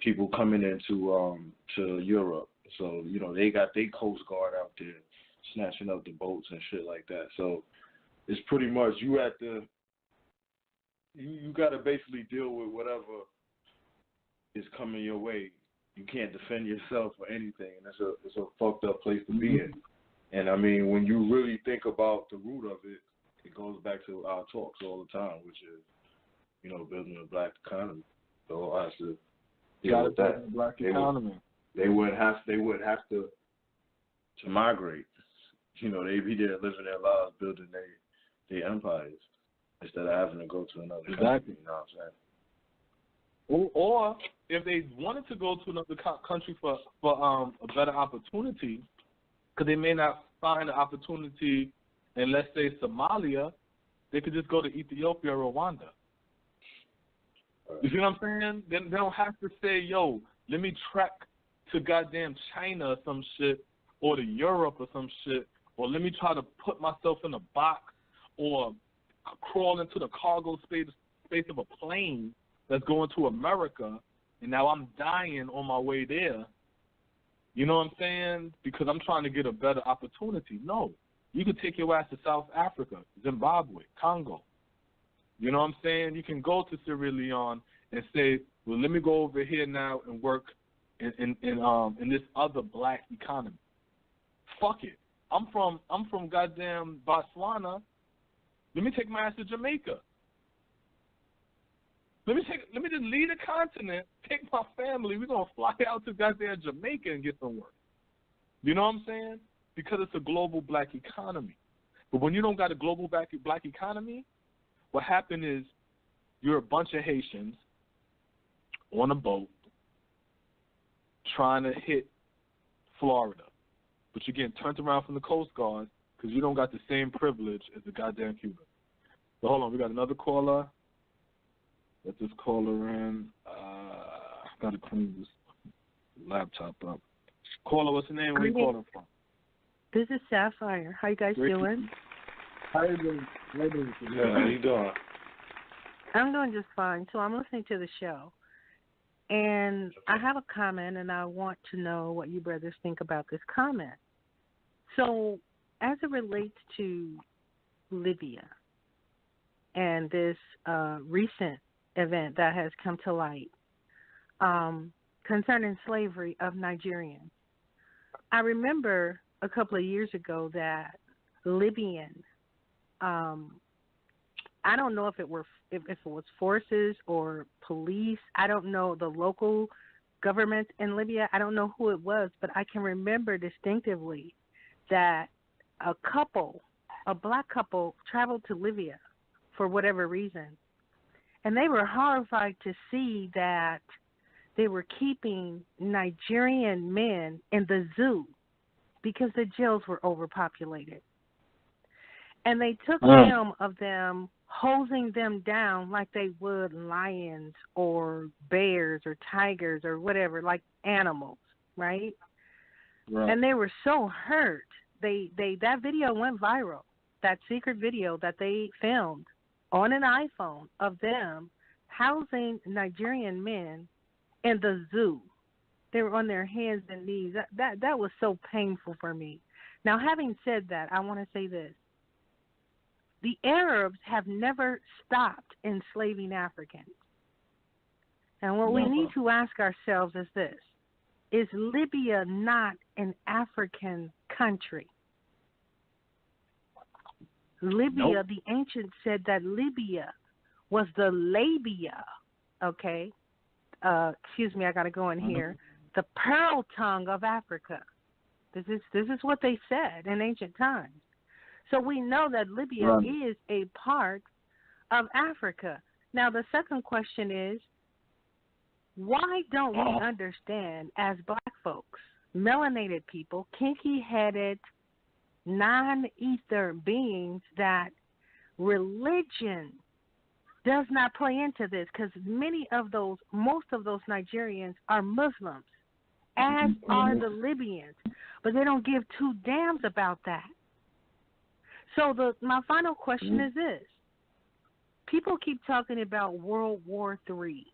[SPEAKER 2] people coming into to Europe. So they got their Coast Guard out there snatching up the boats and shit like that. So it's pretty much you got to basically deal with whatever is coming your way. You can't defend yourself or anything, and it's a fucked up place to be in. And I mean, when you really think about the root of it, it goes back to our talks all the time, which is building a black economy. So I have to deal with that.
[SPEAKER 1] Black economy.
[SPEAKER 2] They would have to migrate. They'd be there living their lives, building their empires, instead of having to go to another country. You know what I'm saying?
[SPEAKER 1] Or if they wanted to go to another country for a better opportunity, because they may not find an opportunity in, let's say, Somalia, they could just go to Ethiopia or Rwanda. You see what I'm saying? Then they don't have to say, yo, let me trek to goddamn China or some shit, or to Europe or some shit, or let me try to put myself in a box or crawl into the cargo space of a plane that's going to America, and now I'm dying on my way there. You know what I'm saying? Because I'm trying to get a better opportunity. No. You could take your ass to South Africa, Zimbabwe, Congo. You know what I'm saying? You can go to Sierra Leone and say, well, let me go over here now and work in this other black economy. Fuck it. I'm from goddamn Botswana. Let me take my ass to Jamaica. Let me just leave the continent, take my family. We're gonna fly out to goddamn Jamaica and get some work. You know what I'm saying? Because it's a global black economy. But when you don't got a global black economy, what happened is you're a bunch of Haitians on a boat trying to hit Florida, but you're getting turned around from the Coast Guard because you don't got the same privilege as the goddamn Cuban. So hold on, we got another caller. Let this caller in. Got to clean this laptop up. Caller, what's your name? Where you calling from?
[SPEAKER 4] This is Sapphire. How you guys doing?
[SPEAKER 1] How you doing?
[SPEAKER 2] Yeah, how you doing?
[SPEAKER 4] I'm doing just fine. So I'm listening to the show, and I have a comment, and I want to know what you brothers think about this comment. So as it relates to Libya and this recent event that has come to light concerning slavery of Nigerians, I remember a couple of years ago that Libyan, I don't know if it was forces or police. I don't know the local government in Libya. I don't know who it was, but I can remember distinctively that a black couple, traveled to Libya for whatever reason, and they were horrified to see that they were keeping Nigerian men in the zoo because the jails were overpopulated. And they took film of them hosing them down like they would lions or bears or tigers or whatever, like animals, right? And they were so hurt. That video went viral, that secret video that they filmed on an iPhone of them housing Nigerian men in the zoo. They were on their hands and knees. That was so painful for me. Now, having said that, I want to say this. The Arabs have never stopped enslaving Africans. And what we need to ask ourselves is this. Is Libya not an African country? Libya, the ancients said that Libya was the labia, okay? Excuse me, I got to go in here. The pearl tongue of Africa. This is what they said in ancient times. So we know that Libya is a part of Africa. Now, the second question is, why don't we understand as black folks, melanated people, kinky-headed, non-ether beings that religion does not play into this, because most of those Nigerians are Muslims, as are the Libyans, but they don't give two damns about that. So my final question is this. People keep talking about World War III,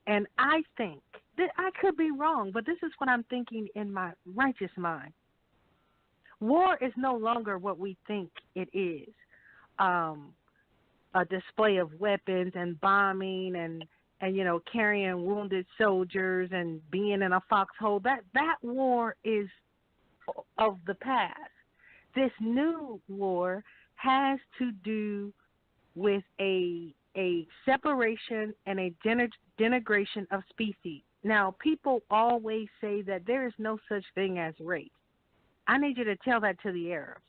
[SPEAKER 4] and I think that I could be wrong, but this is what I'm thinking in my righteous mind. War is no longer what we think it is. A display of weapons and bombing and carrying wounded soldiers and being in a foxhole. That war is of the past. This new war has to do with a separation and a denigration of species. Now, people always say that there is no such thing as race. I need you to tell that to the Arabs,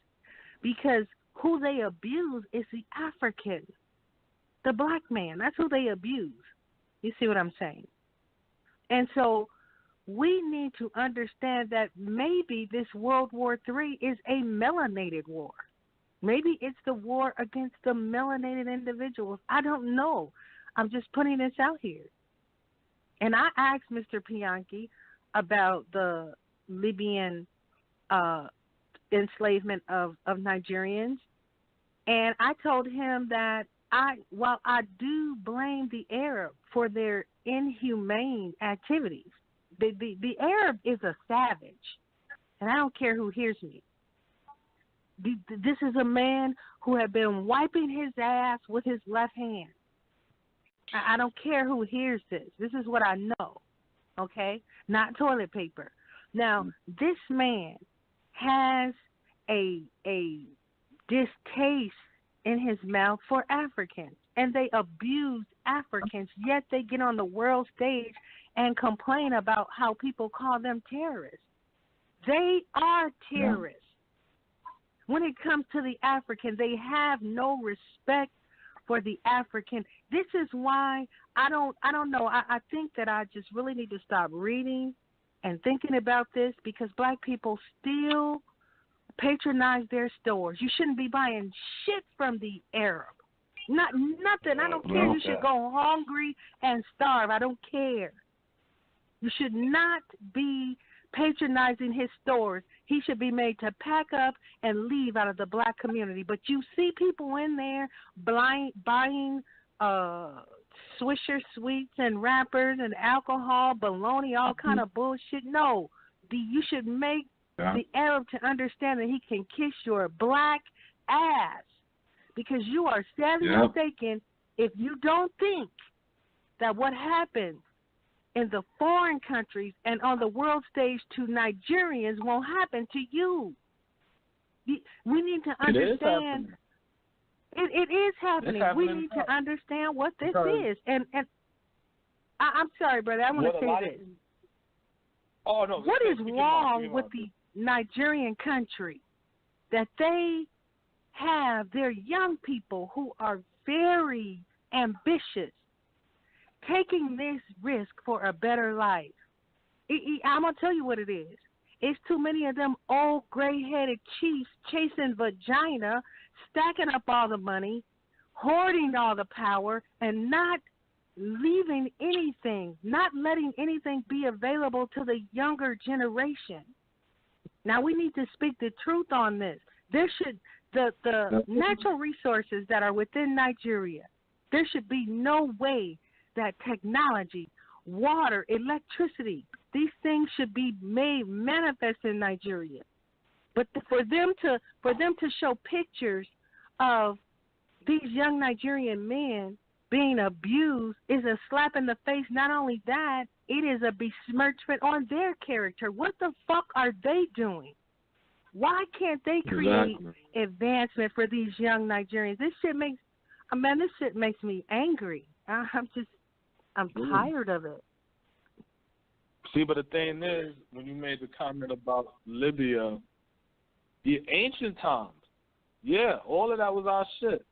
[SPEAKER 4] because who they abuse is the African, the black man. That's who they abuse. You see what I'm saying? And so we need to understand that maybe this World War III is a melanated war. Maybe it's the war against the melanated individuals. I don't know. I'm just putting this out here. And I asked Mr. Pianki about the Libyan enslavement of Nigerians, and I told him that while I do blame the Arab for their inhumane activities, the Arab is a savage, and I don't care who hears me. This is a man who had been wiping his ass with his left hand. I don't care who hears this. This is what I know, okay? Not toilet paper. Now, this man has a distaste in his mouth for Africans, and they abuse Africans, yet they get on the world stage and complain about how people call them terrorists. They are terrorists. When it comes to the African, they have no respect for the African. This is why I don't know. I think that I just really need to stop reading and thinking about this, because black people still patronize their stores. You shouldn't be buying shit from the Arab. Nothing. I don't care. You should go hungry and starve. I don't care. You should not be patronizing his stores. He should be made to pack up and leave out of the black community. But you see people in there buying Swisher sweets and wrappers and alcohol, baloney, all kind of bullshit. No, you should make the Arab to understand that he can kiss your black ass, because you are sadly mistaken if you don't think that what happens in the foreign countries and on the world stage to Nigerians won't happen to you. We need to understand. It is happening. We need to understand what this is. And I'm sorry, brother, I want to say this.
[SPEAKER 1] Oh, no.
[SPEAKER 4] What is wrong with the Nigerian country that they have their young people who are very ambitious taking this risk for a better life? I'm going to tell you what it is. It's too many of them old gray-headed chiefs chasing vagina, stacking up all the money, hoarding all the power, and not leaving anything, not letting anything be available to the younger generation. Now, we need to speak the truth on this. There should the natural resources that are within Nigeria, there should be no way that technology, water, electricity, these things should be made manifest in Nigeria. But for them to show pictures of these young Nigerian men being abused is a slap in the face. Not only that, it is a besmirchment on their character. What the fuck are they doing? Why can't they create advancement for these young Nigerians? This shit makes me angry. I'm tired of it.
[SPEAKER 1] See, but the thing is, when you made the comment about Libya, the ancient times, all of that was our shit.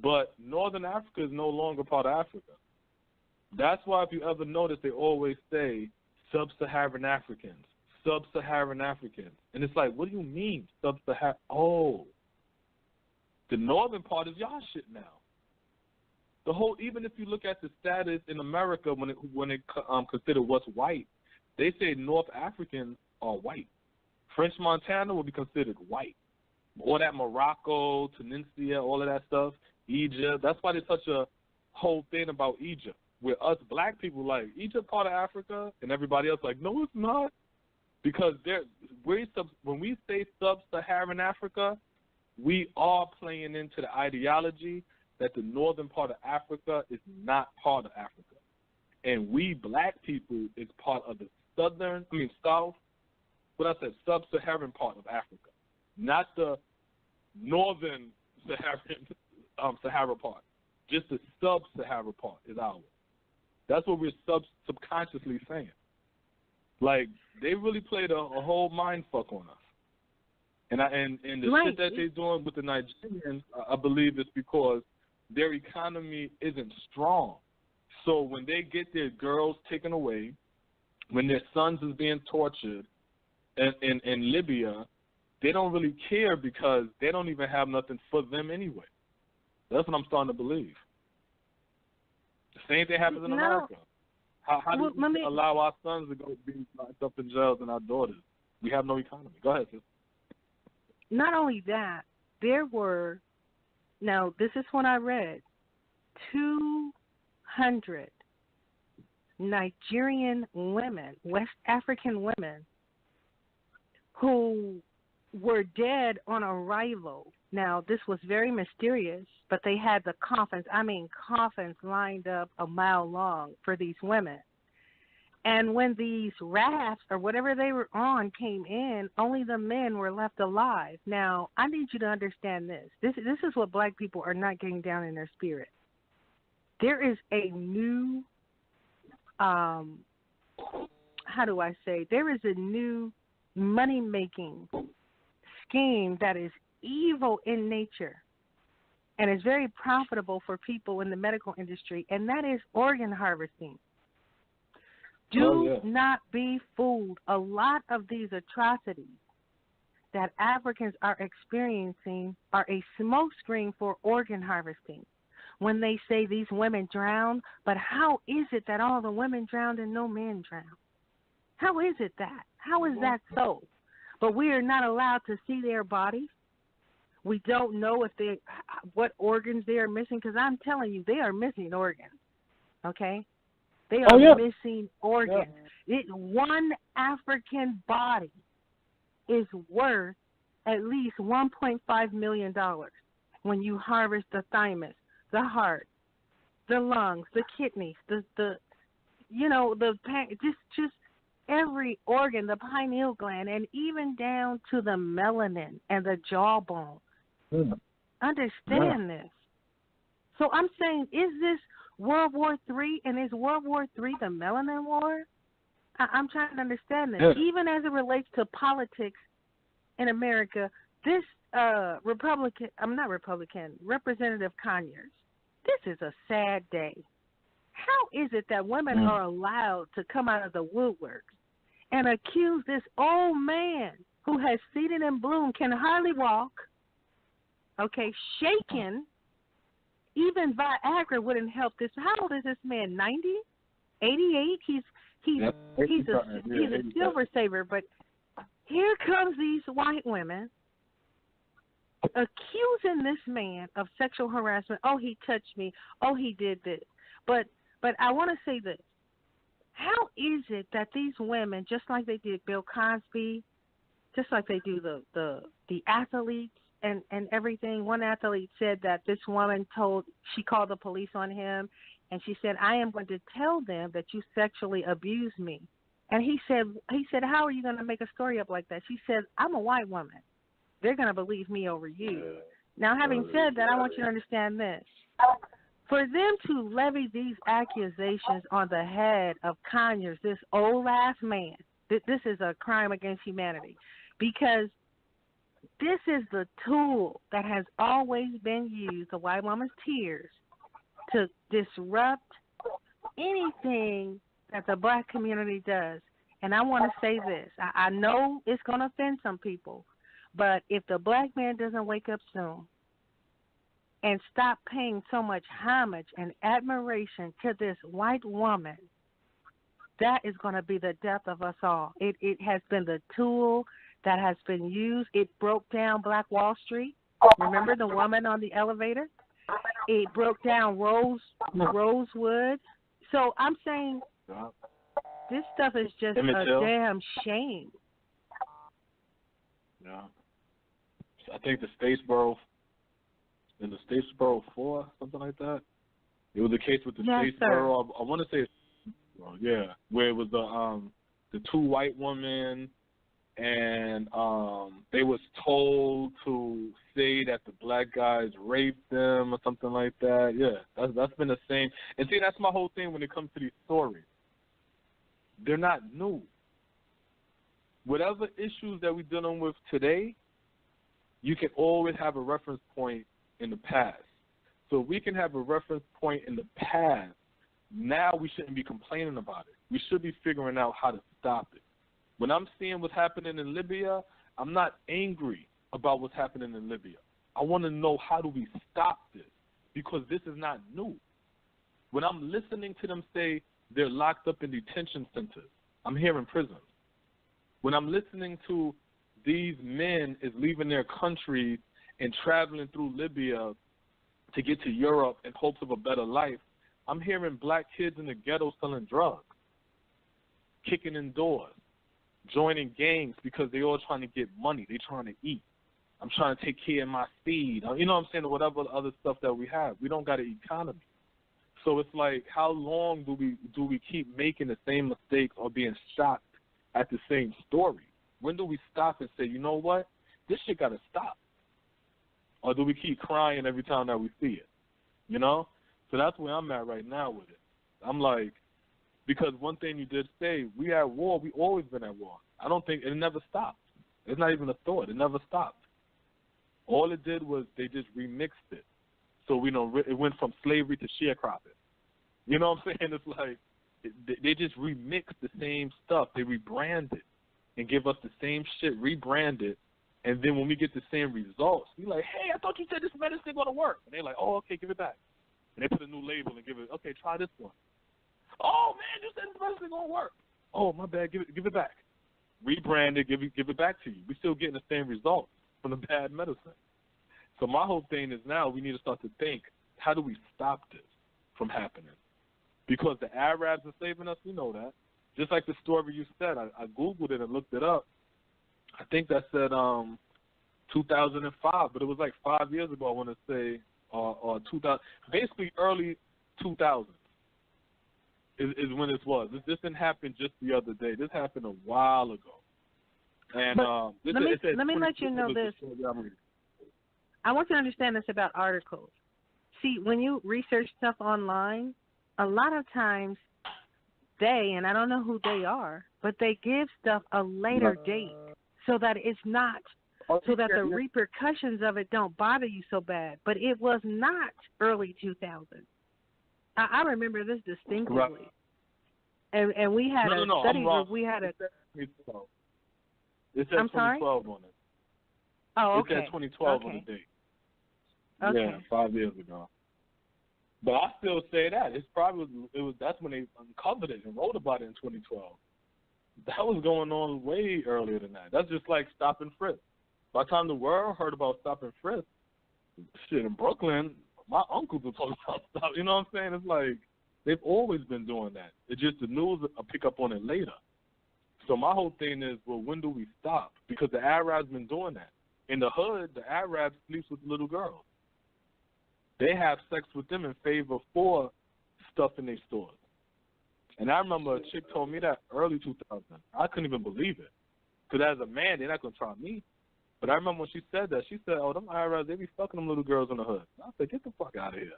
[SPEAKER 1] But Northern Africa is no longer part of Africa. That's why if you ever notice, they always say sub-Saharan Africans, sub-Saharan Africans. And it's like, what do you mean, sub-Saharan? Oh, the northern part is y'all shit now. The whole, even if you look at the status in America when it considered what's white, they say North Africans are white. French Montana will be considered white. All that Morocco, Tunisia, all of that stuff, Egypt. That's why there's such a whole thing about Egypt, where us black people like Egypt part of Africa, and everybody else like, no, it's not, because when we say sub-Saharan Africa, we are playing into the ideology that the northern part of Africa is not part of Africa. And we black people is part of the south, sub-Saharan part of Africa, not the northern Sahara part. Just the sub-Sahara part is ours. That's what we're subconsciously saying. Like, they really played a whole mind fuck on us. And the shit that they're doing with the Nigerians, I believe it's because their economy isn't strong. So when they get their girls taken away, when their sons is being tortured in Libya, they don't really care because they don't even have nothing for them anyway. That's what I'm starting to believe. The same thing happens in America. How do we allow our sons to go be locked up in jails and our daughters? We have no economy. Go ahead, sis.
[SPEAKER 4] Not only that, there were, now this is what I read, 200 Nigerian women, West African women, who were dead on arrival. Now, this was very mysterious, but they had the coffins lined up a mile long for these women. And when these rafts or whatever they were on came in, only the men were left alive. Now, I need you to understand this. This is what black people are not getting down in their spirit. There is a new, there is a new money-making scheme that is evil in nature and is very profitable for people in the medical industry, and that is organ harvesting. Do not be fooled. A lot of these atrocities that Africans are experiencing are a smokescreen for organ harvesting. When they say these women drowned, but how is it that all the women drowned and no men drowned? How is it that? How is that so? But we are not allowed to see their bodies. We don't know what organs they are missing, because I'm telling you, they are missing organs, okay? They are missing organs. One African body is worth at least $1.5 million when you harvest the thymus, the heart, the lungs, the kidneys, just every organ, the pineal gland, and even down to the melanin and the jawbone. Understand this. So I'm saying, is this World War III, and is World War III the melanin war? I'm trying to understand this. Even as it relates to politics in America, this Representative Conyers, this is a sad day. How is it that women are allowed to come out of the woodwork and accuse this old man who has seeded and bloom, can hardly walk, shaken? Even Viagra wouldn't help this. How old is this man? 90? 88? He's a silver saver. But here comes these white women accusing this man of sexual harassment. Oh, he touched me. Oh, he did this. But I want to say this. How is it that these women, just like they did Bill Cosby, just like they do the athletes, and everything. One athlete said that this woman she called the police on him, and she said, I am going to tell them that you sexually abused me. And he said, how are you going to make a story up like that? She said, I'm a white woman. They're going to believe me over you. Now, having said that, I want you to understand this. For them to levy these accusations on the head of Conyers, this old-ass man, this is a crime against humanity, because this is the tool that has always been used, the white woman's tears, to disrupt anything that the black community does. and I want to say this. I know it's going to offend some people, but if the black man doesn't wake up soon and stop paying so much homage and admiration to this white woman, that is going to be the death of us all. It has been the tool that has been used. It broke down Black Wall Street. Remember the woman on the elevator? It broke down Rosewood. So I'm saying this stuff is just a damn shame.
[SPEAKER 1] Yeah. I think the Statesboro 4, something like that. It was the case with the Statesboro. I want to say, where it was the two white women, and they was told to say that the black guys raped them or something like that. Yeah, that's been the same. And see, that's my whole thing when it comes to these stories. They're not new. Whatever issues that we're dealing with today, you can always have a reference point in the past. So if we can have a reference point in the past, now we shouldn't be complaining about it. We should be figuring out how to stop it. When I'm seeing what's happening in Libya, I'm not angry about what's happening in Libya. I want to know, how do we stop this? Because this is not new. When I'm listening to them say they're locked up in detention centers, I'm hearing prisons. When I'm listening to these men is leaving their countries and traveling through Libya to get to Europe in hopes of a better life, I'm hearing black kids in the ghetto selling drugs, kicking in doors, joining gangs because they all trying to get money. They trying to eat. I'm trying to take care of my seed. You know what I'm saying? Or whatever other stuff that we have. We don't got an economy. So it's like, how long do we keep making the same mistakes or being shocked at the same story? When do we stop and say, you know what? This shit got to stop. Or do we keep crying every time that we see it? You know? So that's where I'm at right now with it. I'm like, because one thing you did say, we at war. We always been at war. I don't think it never stopped. It's not even a thought. It never stopped. All it did was they just remixed it. So we know it went from slavery to sharecropping. You know what I'm saying? It's like they just remixed the same stuff. They rebranded and give us the same shit rebranded. And then when we get the same results, we like, hey, I thought you said this medicine going to work. And they're like, oh, okay, give it back. And they put a new label and give it, okay, try this one. Oh, man, you said this medicine going to work. Oh, my bad, give it back. Rebrand it, give it back to you. We're still getting the same results from the bad medicine. So my whole thing is now we need to start to think, how do we stop this from happening? Because the Arabs are saving us, we know that. Just like the story you said, I Googled it and looked it up. I think that said 2005, but it was like 5 years ago, I want to say, or 2000, basically early 2000s is when this was. This didn't happen just the other day. This happened a while ago. And
[SPEAKER 4] let me let you know this. I want you to understand this about articles. See, when you research stuff online, a lot of times they, and I don't know who they are, but they give stuff a later date so that it's not, so that the repercussions of it don't bother you so bad. But it was not early 2000s. I remember this distinctly. Right. And we had a study group. We had a.
[SPEAKER 1] It says 2012 on it.
[SPEAKER 4] Oh, okay.
[SPEAKER 1] It says 2012 on the date.
[SPEAKER 4] Okay.
[SPEAKER 1] Yeah, 5 years ago. But I still say that that's when they uncovered it and wrote about it in 2012. That was going on way earlier than that. That's just like stop and frisk. By the time the world heard about stop and frisk, shit in Brooklyn, my uncles were talking about stuff. You know what I'm saying? It's like they've always been doing that. It's just the news will pick up on it later. So my whole thing is, well, when do we stop? Because the Arabs been doing that. In the hood, the Arabs sleeps with little girls. They have sex with them in favor for stuff in their stores. And I remember a chick told me that early 2000. I couldn't even believe it. Because as a man, they're not going to try me. But I remember when she said that, she said, oh, them Arabs, they be fucking them little girls in the hood. And I said, get the fuck out of here.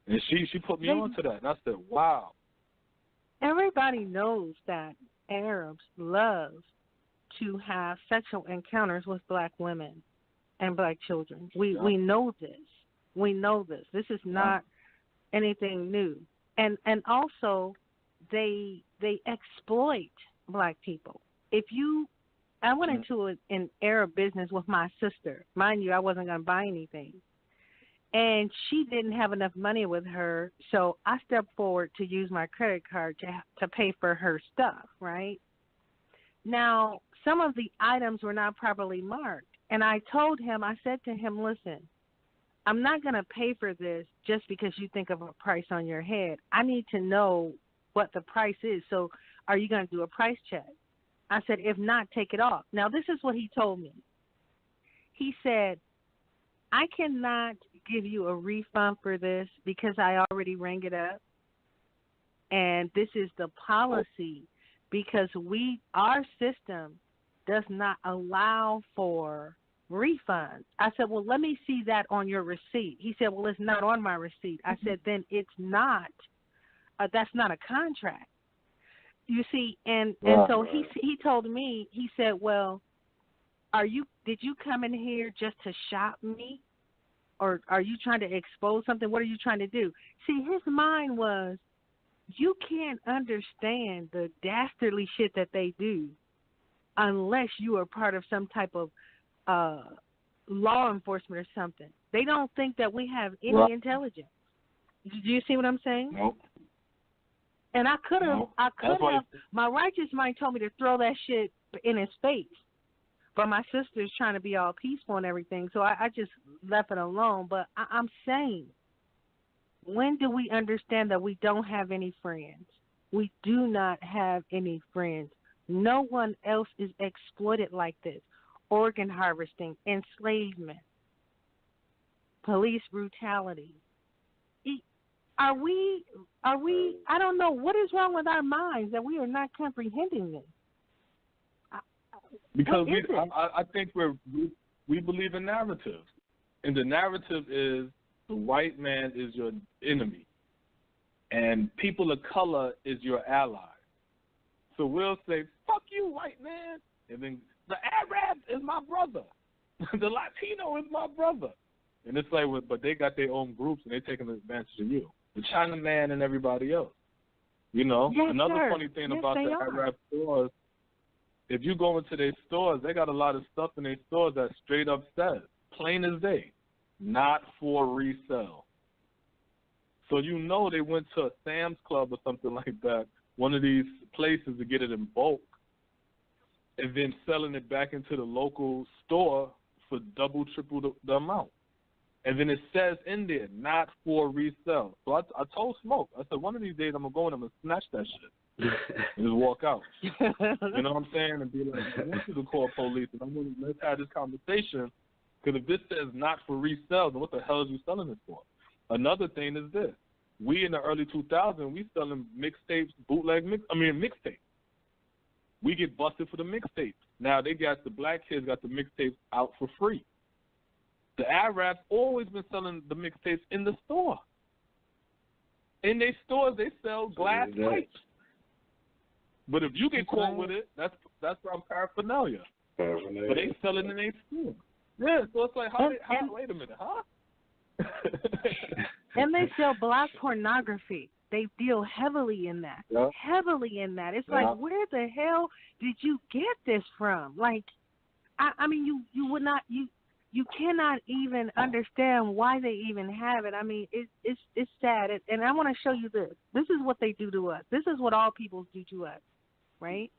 [SPEAKER 1] And she put me on to that. And I said, wow.
[SPEAKER 4] Everybody knows that Arabs love to have sexual encounters with black women and black children. We know this. We know this. This is not anything new. And also they exploit black people. I went into an Arab business with my sister. Mind you, I wasn't going to buy anything. And she didn't have enough money with her, so I stepped forward to use my credit card to pay for her stuff, right? Now, some of the items were not properly marked. And I said to him, listen, I'm not going to pay for this just because you think of a price on your head. I need to know what the price is. So are you going to do a price check? I said, if not, take it off. Now, this is what he told me. He said, I cannot give you a refund for this because I already rang it up. And this is the policy because our system does not allow for refunds. I said, well, let me see that on your receipt. He said, well, it's not on my receipt. I said, then it's not, that's not a contract. You see, and so he told me, he said, well, did you come in here just to shop me? Or are you trying to expose something? What are you trying to do? See, his mind was, you can't understand the dastardly shit that they do unless you are part of some type of law enforcement or something. They don't think that we have any intelligence. Do you see what I'm saying?
[SPEAKER 1] Nope.
[SPEAKER 4] And I could have, my righteous mind told me to throw that shit in his face. But my sister's trying to be all peaceful and everything, so I just left it alone. But I'm saying, when do we understand that we don't have any friends? We do not have any friends. No one else is exploited like this. Organ harvesting, enslavement, police brutality. Are we, I don't know, what is wrong with our minds that we are not comprehending this?
[SPEAKER 1] Because I think we believe in narratives. And the narrative is the white man is your enemy. And people of color is your ally. So we'll say, fuck you, white man. And then the Arab is my brother. The Latino is my brother. And it's like, but they got their own groups and they're taking advantage of you. The China man and everybody else. You know?
[SPEAKER 4] Yes,
[SPEAKER 1] another
[SPEAKER 4] sir.
[SPEAKER 1] funny thing
[SPEAKER 4] Yes,
[SPEAKER 1] about the Arab stores, if you go into their stores, they got a lot of stuff in their stores that straight up says, plain as day, not for resale. So you know they went to a Sam's Club or something like that, one of these places to get it in bulk, and then selling it back into the local store for double, triple the amount. And then it says in there, not for resale. So I told Smoke, I said, one of these days I'm going to go in and I'm going to snatch that shit and just walk out. You know what I'm saying? And be like, I want you to call police. And let's have this conversation, because if this says not for resale, then what the hell are you selling it for? Another thing is this. We in the early 2000s, we selling mixtapes, bootleg mixtapes. We get busted for the mixtapes. Now the black kids got the mixtapes out for free. The Arabs always been selling the mixtapes in the store. In their stores, they sell glass pipes. But if you get caught with it, that's from paraphernalia. But they sell it in their store. Yeah, so it's like, wait a minute, huh?
[SPEAKER 4] And they sell black pornography. They deal heavily in that.
[SPEAKER 1] Yeah.
[SPEAKER 4] Heavily in that. It's like, where the hell did you get this from? Like, I mean, you would not, you cannot even understand why they even have it. I mean, it's sad. And I want to show you this. This is what they do to us. This is what all peoples do to us, right?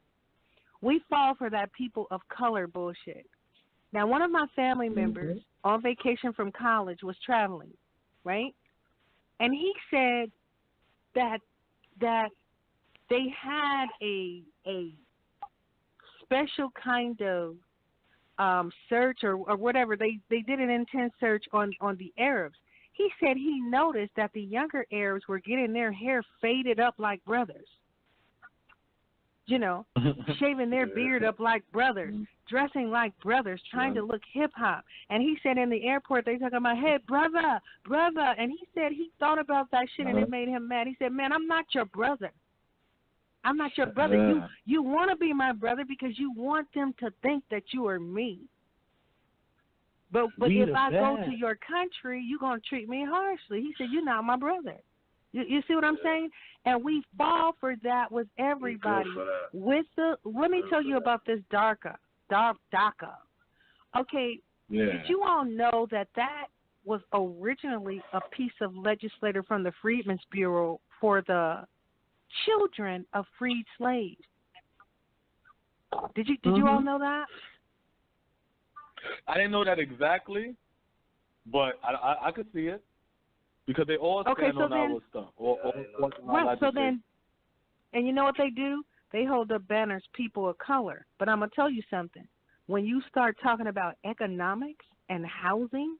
[SPEAKER 4] We fall for that people of color bullshit. Now, one of my family members on vacation from college was traveling, right? And he said that they had a special kind of search or whatever. They did an intense search on the Arabs. He said he noticed that the younger Arabs were getting their hair faded up like brothers. You know, shaving their beard up like brothers, dressing like brothers, trying to look hip-hop. And he said in the airport, they talking about, hey, brother. And he said he thought about that shit and it made him mad. He said, man, I'm not your brother. I'm not your brother. You want to be my brother because you want them to think that you are me. But if I go to your country, you're going to treat me harshly. He said, you're not my brother. You see what I'm saying? And we fall for that with everybody. With the let me tell you about this DACA. Okay, did you all know that was originally a piece of legislation from the Freedmen's Bureau for the children of freed slaves? Did you all know that?
[SPEAKER 1] I didn't know that exactly, but I could see it because they all stand on our stuff. So
[SPEAKER 4] then, and you know what they do? They hold up banners, people of color. But I'm going to tell you something. When you start talking about economics and housing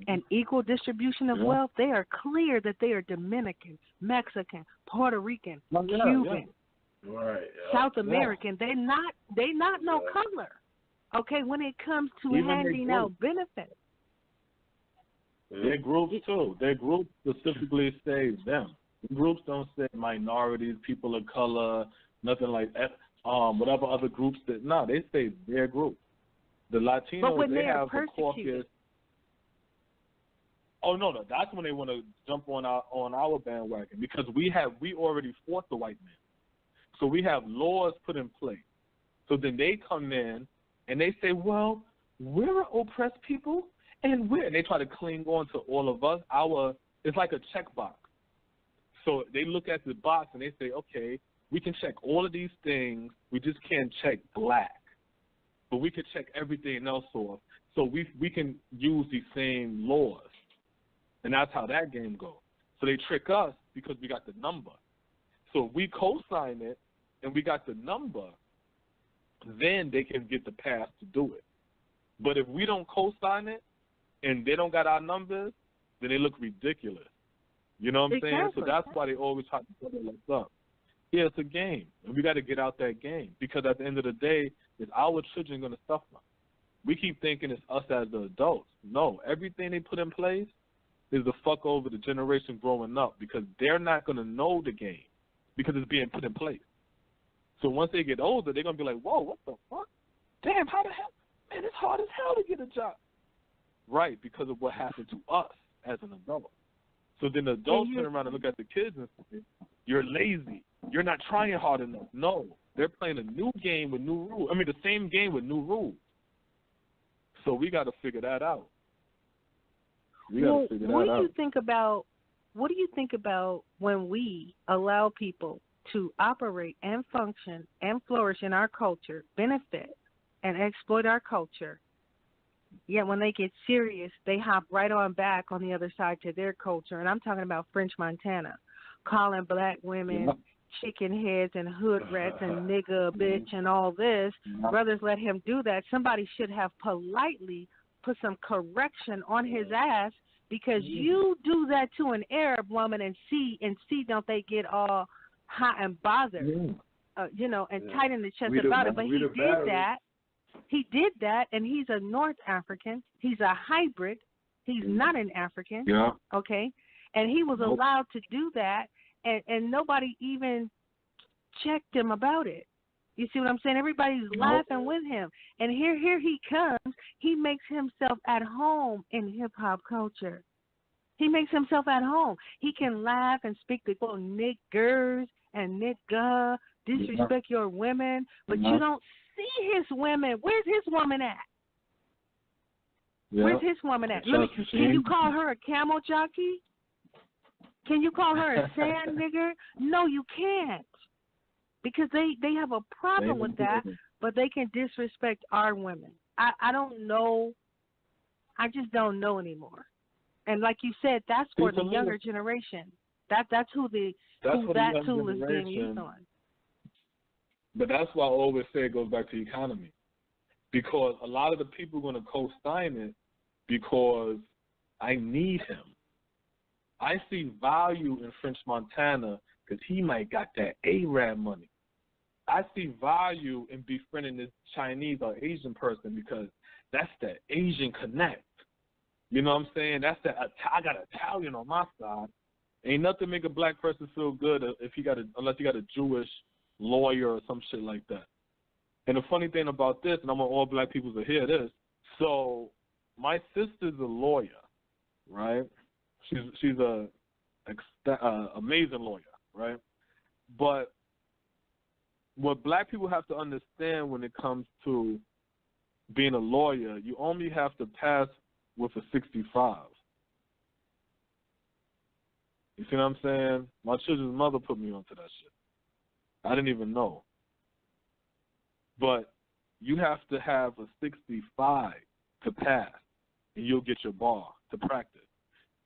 [SPEAKER 4] and equal distribution of wealth, they are clear that they are Dominican, Mexican, Puerto Rican, Cuban, South American. They not no color. Okay, when it comes to
[SPEAKER 1] even
[SPEAKER 4] handing out benefits.
[SPEAKER 1] Their groups too. Their groups specifically say them. Groups don't say minorities, people of color, nothing like that. Whatever other groups that they say their group. The Latinos they have the caucus. Oh no, that's when they want to jump on our bandwagon because we already fought the white man. So we have laws put in place. So then they come in and they say, well, we're oppressed people and they try to cling on to all of us. It's like a checkbox. So they look at the box and they say, okay, we can check all of these things. We just can't check black. But we can check everything else off. So we can use these same laws. And that's how that game goes. So they trick us because we got the number. So if we co-sign it and we got the number, then they can get the pass to do it. But if we don't co-sign it and they don't got our numbers, then they look ridiculous. You know what I'm saying? So that's why they always try to set us up. Yeah, it's a game, and we got to get out that game because at the end of the day, is our children going to suffer? We keep thinking it's us as the adults. No, everything they put in place is to fuck over the generation growing up because they're not going to know the game because it's being put in place. So once they get older, they're going to be like, whoa, what the fuck? Damn, how the hell? Man, it's hard as hell to get a job. Right, because of what happened to us as an adult. So then the adults turn around and look at the kids and say, you're lazy. You're not trying hard enough. No, they're playing a new game with new rules. I mean, the same game with new rules. So we got to figure that out.
[SPEAKER 4] What do you think about when we allow people to operate and function and flourish in our culture, benefit and exploit our culture? Yet when they get serious, they hop right on back on the other side to their culture. And I'm talking about French Montana, calling black women chicken heads and hood rats and nigga, bitch, and all this. Brothers let him do that. Somebody should have politely put some correction on his ass because you do that to an Arab woman and see don't they get all hot and bothered, and tight in the chest about it. But he did that. He did that, and he's a North African. He's a hybrid. He's not an African.
[SPEAKER 1] Yeah.
[SPEAKER 4] Okay? And he was allowed to do that, and nobody even checked him about it. You see what I'm saying? Everybody's laughing with him. And here he comes. He makes himself at home in hip-hop culture. He makes himself at home. He can laugh and speak to niggers and nigga, disrespect your women, but you don't see his women. Where's his woman at? Where's his woman at? Can you call her a camel jockey? Can you call her a sand nigger? No, you can't. Because they have a problem with that, but they can disrespect our women. I don't know. I just don't know anymore. And like you said, that's for the younger generation. That's who that tool is being used on.
[SPEAKER 1] But that's why I always say it goes back to the economy. Because a lot of the people are going to co-sign it because I need him. I see value in French Montana because he might got that Arab money. I see value in befriending this Chinese or Asian person because that's that Asian connect. You know what I'm saying? That's that. I got Italian on my side. Ain't nothing make a black person feel good unless you got a Jewish lawyer or some shit like that. And the funny thing about this, and I want all black people to hear this. So my sister's a lawyer, right? She's a amazing lawyer, right? But what black people have to understand when it comes to being a lawyer, you only have to pass with a 65. You see what I'm saying? My children's mother put me onto that shit. I didn't even know. But you have to have a 65 to pass, and you'll get your bar to practice.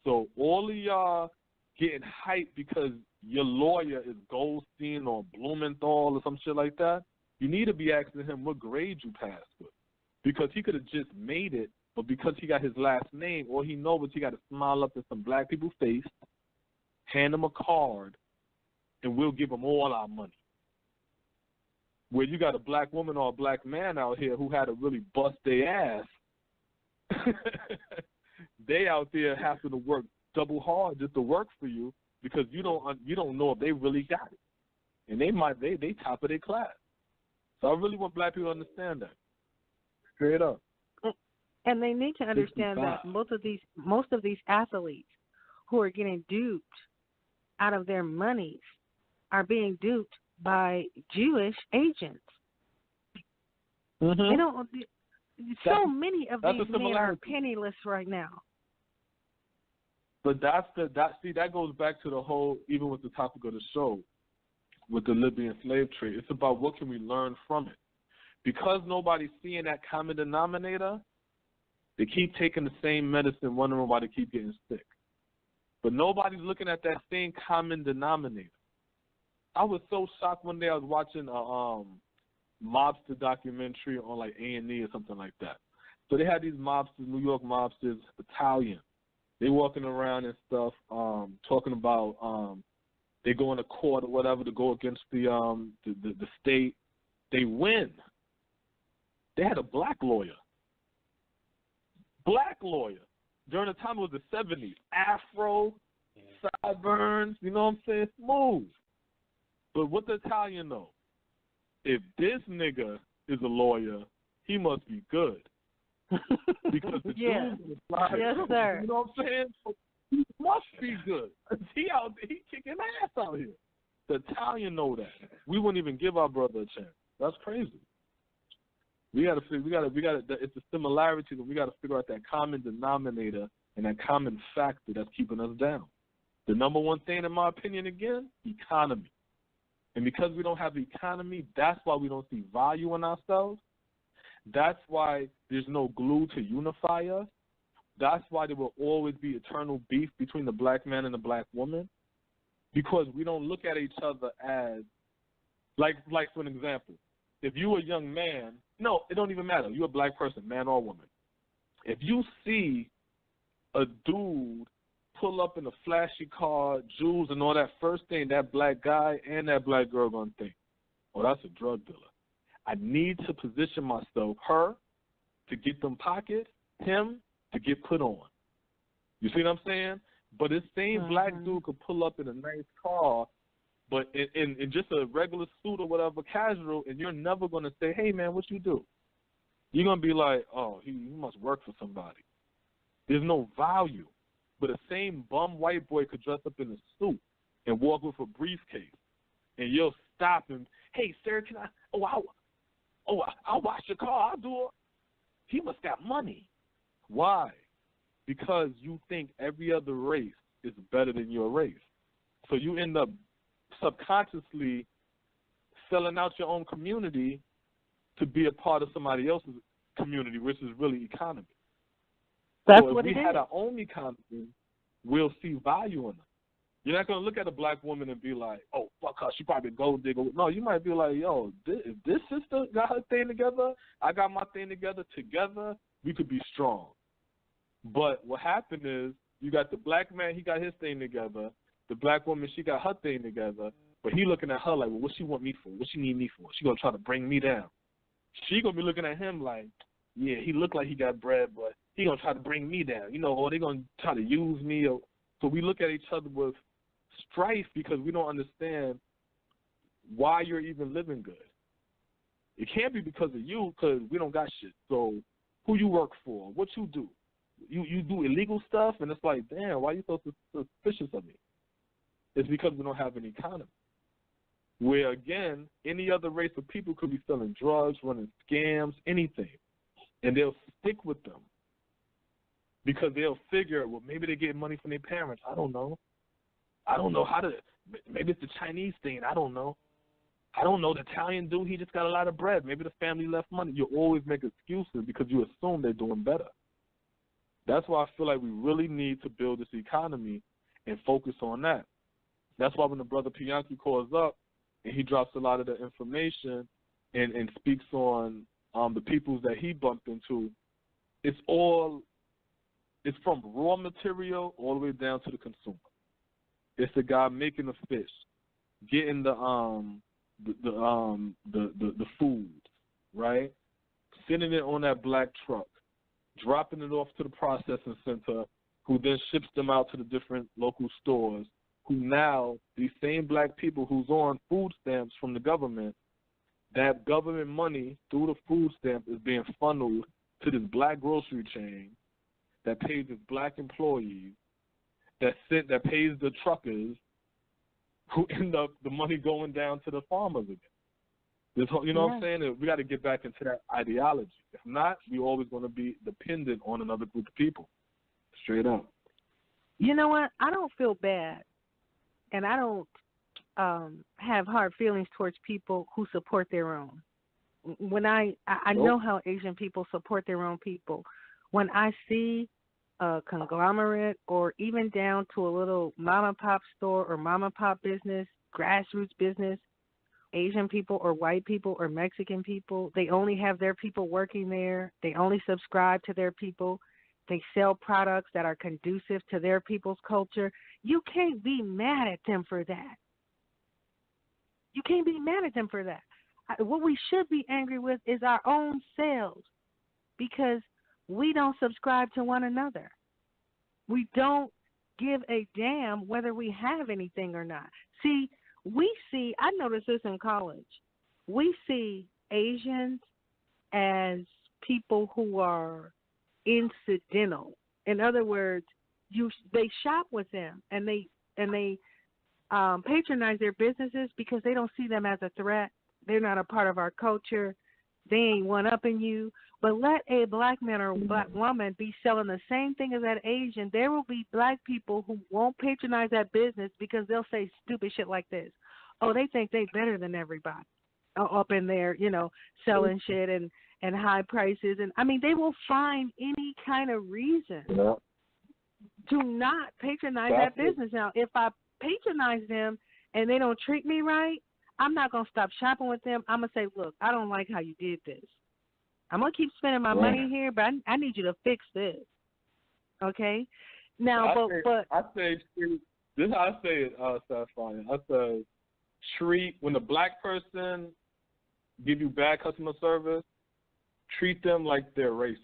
[SPEAKER 1] So all of y'all getting hyped because your lawyer is Goldstein or Blumenthal or some shit like that, you need to be asking him what grade you passed with. Because he could have just made it, but because he got his last name, all he knows is he got to smile up in some black people's face, hand him a card, and we'll give him all our money. Where you got a black woman or a black man out here who had to really bust their ass, they out there having to work double hard just to work for you because you don't know if they really got it, and they top of their class. So I really want black people to understand that, straight up.
[SPEAKER 4] And they need to understand
[SPEAKER 1] 65.
[SPEAKER 4] that most of these athletes who are getting duped out of their monies are being duped by Jewish agents.
[SPEAKER 1] Mm-hmm.
[SPEAKER 4] They don't. So many of these men are penniless right now.
[SPEAKER 1] But that goes back to the whole, even with the topic of the show, with the Libyan slave trade. It's about what can we learn from it. Because nobody's seeing that common denominator, they keep taking the same medicine, wondering why they keep getting sick. But nobody's looking at that same common denominator. I was so shocked one day I was watching a mobster documentary on like A&E or something like that. So they had these mobsters, New York mobsters, Italian. They walking around and stuff, talking about they go into court or whatever to go against the state. They win. They had a black lawyer. During the time it was the 70s. Afro, sideburns, you know what I'm saying? Smooth. But what the Italian know? If this nigga is a lawyer, he must be good. Because the dudes in the fly,
[SPEAKER 4] yes, sir.
[SPEAKER 1] You know what I'm saying? So he must be good. He kicking ass out here. The Italian know that. We wouldn't even give our brother a chance. That's crazy. We gotta. It's a similarity that we gotta figure out that common denominator and that common factor that's keeping us down. The number one thing, in my opinion, again, economy. And because we don't have the economy, that's why we don't see value in ourselves. That's why there's no glue to unify us. That's why there will always be eternal beef between the black man and the black woman. Because we don't look at each other as, like for an example, if you're a young man, no, it don't even matter. You're a black person, man or woman. If you see a dude pull up in a flashy car, jewels and all that, first thing that black guy and that black girl gonna think, oh, that's a drug dealer. I need to position myself, her, to get them pockets, him, to get put on. You see what I'm saying? But this same black dude could pull up in a nice car, but in just a regular suit or whatever, casual, and you're never going to say, hey, man, what you do? You're going to be like, oh, he must work for somebody. There's no value. But the same bum white boy could dress up in a suit and walk with a briefcase, and you'll stop him. Hey, sir, can I? I'll wash your car. I'll do it. He must got money. Why? Because you think every other race is better than your race. So you end up subconsciously selling out your own community to be a part of somebody else's community, which is really economy.
[SPEAKER 4] That's
[SPEAKER 1] so
[SPEAKER 4] what
[SPEAKER 1] if
[SPEAKER 4] it
[SPEAKER 1] we
[SPEAKER 4] is.
[SPEAKER 1] had our own economy, we'll see value in it. You're not going to look at a black woman and be like, oh, fuck her, she probably a gold digger. No, you might be like, yo, if this sister got her thing together, I got my thing together, we could be strong. But what happened is you got the black man, he got his thing together. The black woman, she got her thing together. But he looking at her like, well, what she want me for? What she need me for? She going to try to bring me down. She going to be looking at him like, yeah, he look like he got bread, but he going to try to bring me down. You know, or they going to try to use me. So we look at each other with strife because we don't understand why you're even living good. It can't be because of you because we don't got shit. So who you work for? What you do? You do illegal stuff, and it's like, damn, why you so suspicious of me? It's because we don't have an economy. Where, again, any other race of people could be selling drugs, running scams, anything. And they'll stick with them. Because they'll figure, well, maybe they get money from their parents. I don't know. I don't know how to, maybe it's the Chinese thing. I don't know. I don't know. The Italian dude, he just got a lot of bread. Maybe the family left money. You always make excuses because you assume they're doing better. That's why I feel like we really need to build this economy and focus on that. That's why when the brother Pianki calls up and he drops a lot of the information and speaks on the peoples that he bumped into, it's from raw material all the way down to the consumer. It's the guy making the fish, getting the food, right? Sending it on that black truck, dropping it off to the processing center, who then ships them out to the different local stores, who now, these same black people who's on food stamps from the government, that government money through the food stamp is being funneled to this black grocery chain that pays its black employees, that pays the truckers, who end up the money going down to the farmers again. This whole, you know what I'm saying? We got to get back into that ideology. If not, we're always going to be dependent on another group of people. Straight up.
[SPEAKER 4] You know what? I don't feel bad, and I don't have hard feelings towards people who support their own. When I know how Asian people support their own people. When I see a conglomerate or even down to a little mom-and-pop store or mom-and-pop business, grassroots business, Asian people or white people or Mexican people, they only have their people working there. They only subscribe to their people. They sell products that are conducive to their people's culture. You can't be mad at them for that. You can't be mad at them for that. What we should be angry with is our own selves, because we don't subscribe to one another. We don't give a damn whether we have anything or not. See, I noticed this in college. We see Asians as people who are incidental. In other words, they shop with them and they patronize their businesses because they don't see them as a threat. They're not a part of our culture. They ain't one-upping you. But let a black man or a black woman be selling the same thing as that Asian. There will be black people who won't patronize that business because they'll say stupid shit like this. Oh, they think they're better than everybody up in there, selling shit and high prices. And I mean, they will find any kind of reason to not patronize that business. Now, if I patronize them and they don't treat me right, I'm not going to stop shopping with them. I'm going to say, look, I don't like how you did this. I'm going to keep spending my money here, but I need you to fix this. Okay? Now, I say, this is how I say it, Stephanie. I say, when a black person give you bad customer service, treat them like they're racist.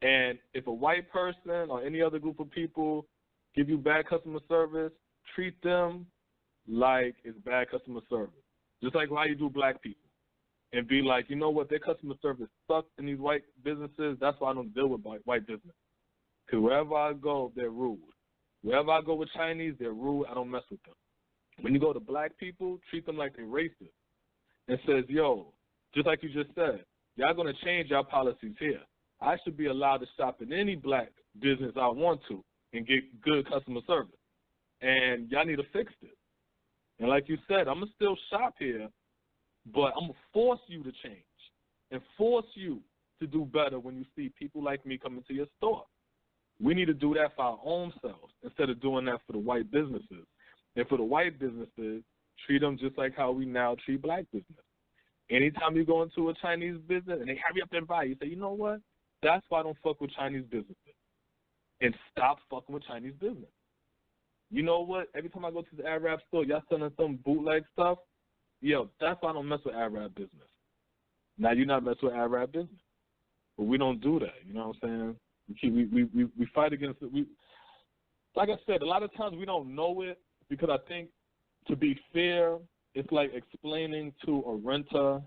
[SPEAKER 4] And if a white person or any other group of people give you bad customer service, treat them like it's bad customer service. Just like how you do black people. And be like, you know what, their customer service sucks in these white businesses. That's why I don't deal with white business. Because wherever I go, they're rude. Wherever I go with Chinese, they're rude. I don't mess with them. When you go to black people, treat them like they're racist. And says, yo, just like you just said, y'all going to change y'all policies here. I should be allowed to shop in any black business I want to and get good customer service. And y'all need to fix this. And like you said, I'm going to still shop here, but I'm going to force you to change and force you to do better when you see people like me come into your store. We need to do that for our own selves instead of doing that for the white businesses. And for the white businesses, treat them just like how we now treat black business. Anytime you go into a Chinese business and they hurry up and buy, you say, you know what? That's why I don't fuck with Chinese businesses. And stop fucking with Chinese business. You know what? Every time I go to the Arab store, y'all selling some bootleg stuff. Yo, that's why I don't mess with Arab business. Now you're not messing with Arab business. But we don't do that. You know what I'm saying? We fight against it. Like I said, a lot of times we don't know it because I think, to be fair, it's like explaining to a renter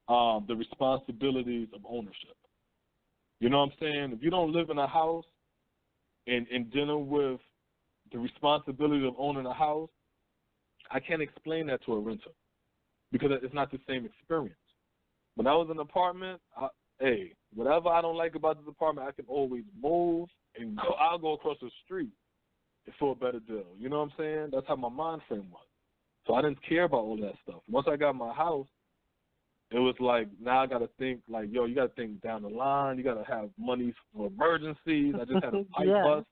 [SPEAKER 4] the responsibilities of ownership. You know what I'm saying? If you don't live in a house and dealing with
[SPEAKER 1] the responsibility of owning a house, I can't explain that to a renter because it's not the same experience. When I was in an apartment, whatever I don't like about this apartment, I can always move and go. I'll go across the street for a better deal. You know what I'm saying? That's how my mind frame was. So I didn't care about all that stuff. Once I got my house, it was like, now I got to think, like, yo, you got to think down the line. You got to have money for emergencies. I just had a pipe bust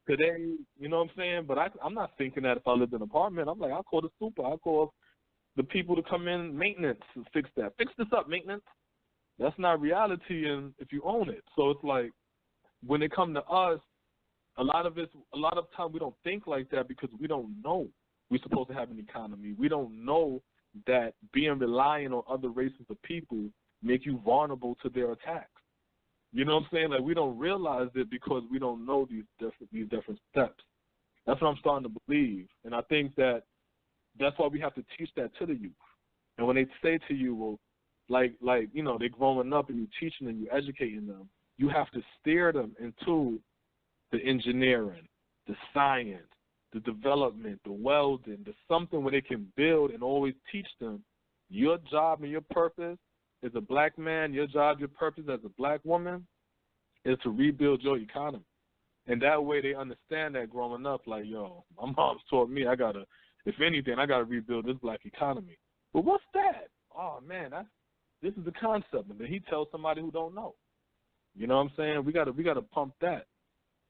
[SPEAKER 1] today. You know what I'm saying? But I'm not thinking that if I lived in an apartment. I'm like, I'll call the super. I'll call the people to come in, maintenance, to fix that. Fix this up, maintenance. That's not reality if you own it. So it's like, when it comes to us, a lot of time we don't think like that because we don't know we're supposed to have an economy. We don't know that being reliant on other races of people make you vulnerable to their attacks. You know what I'm saying? Like, we don't realize it because we don't know these different steps. That's what I'm starting to believe. And I think that's why we have to teach that to the youth. And when they say to you, well, like you know, they're growing up and you're teaching them, you're educating them, you have to steer them into the engineering, the science, the development, the welding, the something where they can build, and always teach them your job and your purpose as a black man, your job, your purpose as a black woman is to rebuild your economy. And that way they understand that growing up, like, yo, my mom's taught me if anything, I got to rebuild this black economy. But what's that? Oh, man, this is the concept. And then he tells somebody who don't know. You know what I'm saying? We got to pump that.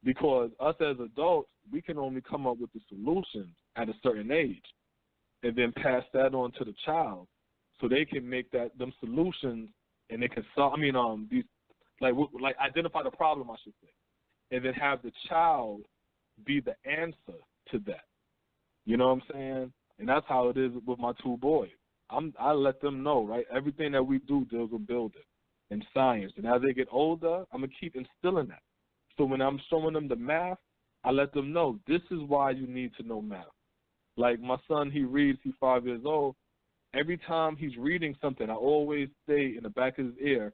[SPEAKER 1] Because us as adults, we can only come up with the solutions at a certain age and then pass that on to the child so they can make them solutions and they can solve, these, like identify the problem, I should say, and then have the child be the answer to that. You know what I'm saying? And that's how it is with my two boys. I let them know, right? Everything that we do deals with building and science. And as they get older, I'm going to keep instilling that. So when I'm showing them the math, I let them know this is why you need to know math. Like my son, he reads, he's 5 years old. Every time he's reading something, I always say in the back of his ear,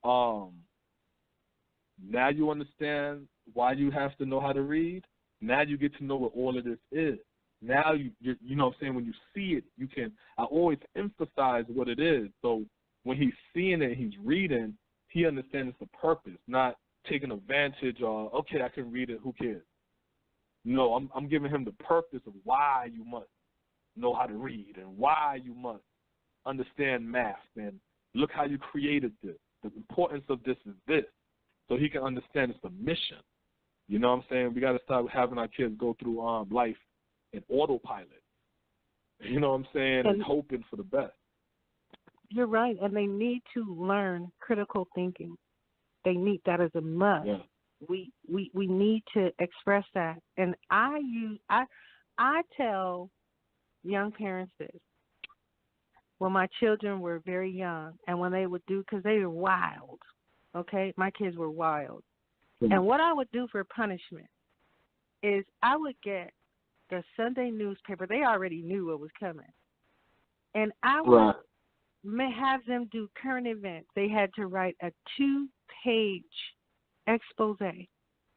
[SPEAKER 1] now you understand why you have to know how to read. Now you get to know what all of this is. Now, you know what I'm saying, when you see it, I always emphasize what it is. So when he's seeing it, he's reading, he understands the purpose, not taking advantage of, okay, I can read it, who cares? No, I'm giving him the purpose of why you must know how to read and why you must understand math and look how you created this. The importance of this is this, so he can understand it's a mission. You know what I'm saying? We got to start having our kids go through life in autopilot. You know what I'm saying? And hoping for the best.
[SPEAKER 4] You're right, and they need to learn critical thinking. They need that as a must. Yeah. We need to express that. And I tell young parents this. When my children were very young and when they would do, because they were wild, okay? My kids were wild. Mm-hmm. And what I would do for punishment is I would get the Sunday newspaper. They already knew what was coming. And I would have them do current events. They had to write a 2-page expose.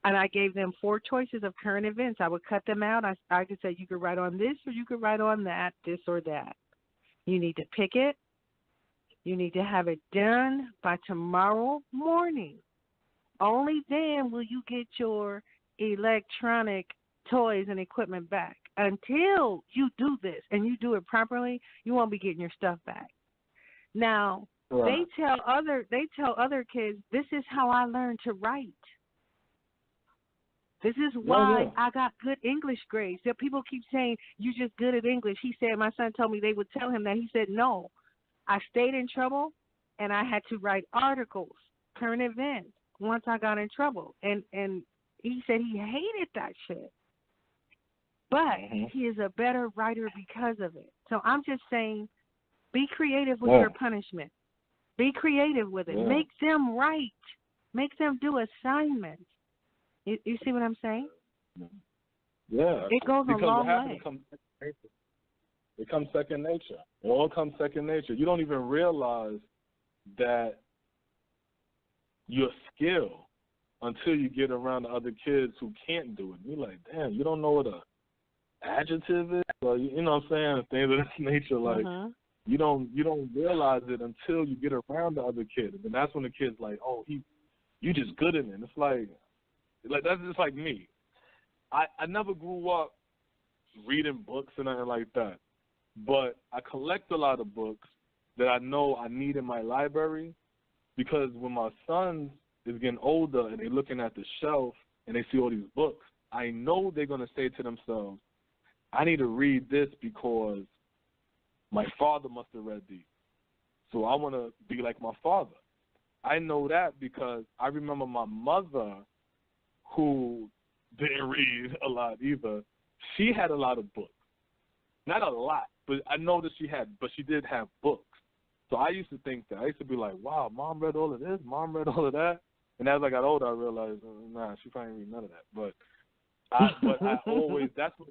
[SPEAKER 4] And I gave them 4 choices of current events. I would cut them out. I could say you could write on this or you could write on that, this or that. You need to pick it. You need to have it done by tomorrow morning. Only then will you get your electronic toys and equipment back. Until you do this and you do it properly, you won't be getting your stuff back. Now, they tell other kids, this is how I learned to write. This is why I got good English grades. So people keep saying, you're just good at English. He said, my son told me they would tell him that. He said, no, I stayed in trouble and I had to write articles, current events, once I got in trouble. And he said he hated that shit. But he is a better writer because of it. So I'm just saying, be creative with your punishment. Be creative with it. Make them write. Make them do assignments. You see what I'm saying?
[SPEAKER 1] Yeah.
[SPEAKER 4] It goes a long way.
[SPEAKER 1] It comes second nature. It all comes second nature. You don't even realize that your skill until you get around the other kids who can't do it. And you're like, damn, you don't know what a adjective is, or you know what I'm saying, things of this nature. Like you don't realize it until you get around the other kids, and that's when the kid's like, oh, you just good in it. And it's like that's just like me. I never grew up reading books and nothing like that, but I collect a lot of books that I know I need in my library, because when my son is getting older and they're looking at the shelf and they see all these books, I know they're going to say to themselves, I need to read this because my father must have read these. So I want to be like my father. I know that because I remember my mother, who didn't read a lot either, she had a lot of books. Not a lot, but I know that she did have books. So I used to think that. I used to be like, wow, Mom read all of this, Mom read all of that. And as I got older, I realized, nah, she probably didn't read none of that. But I always, that's what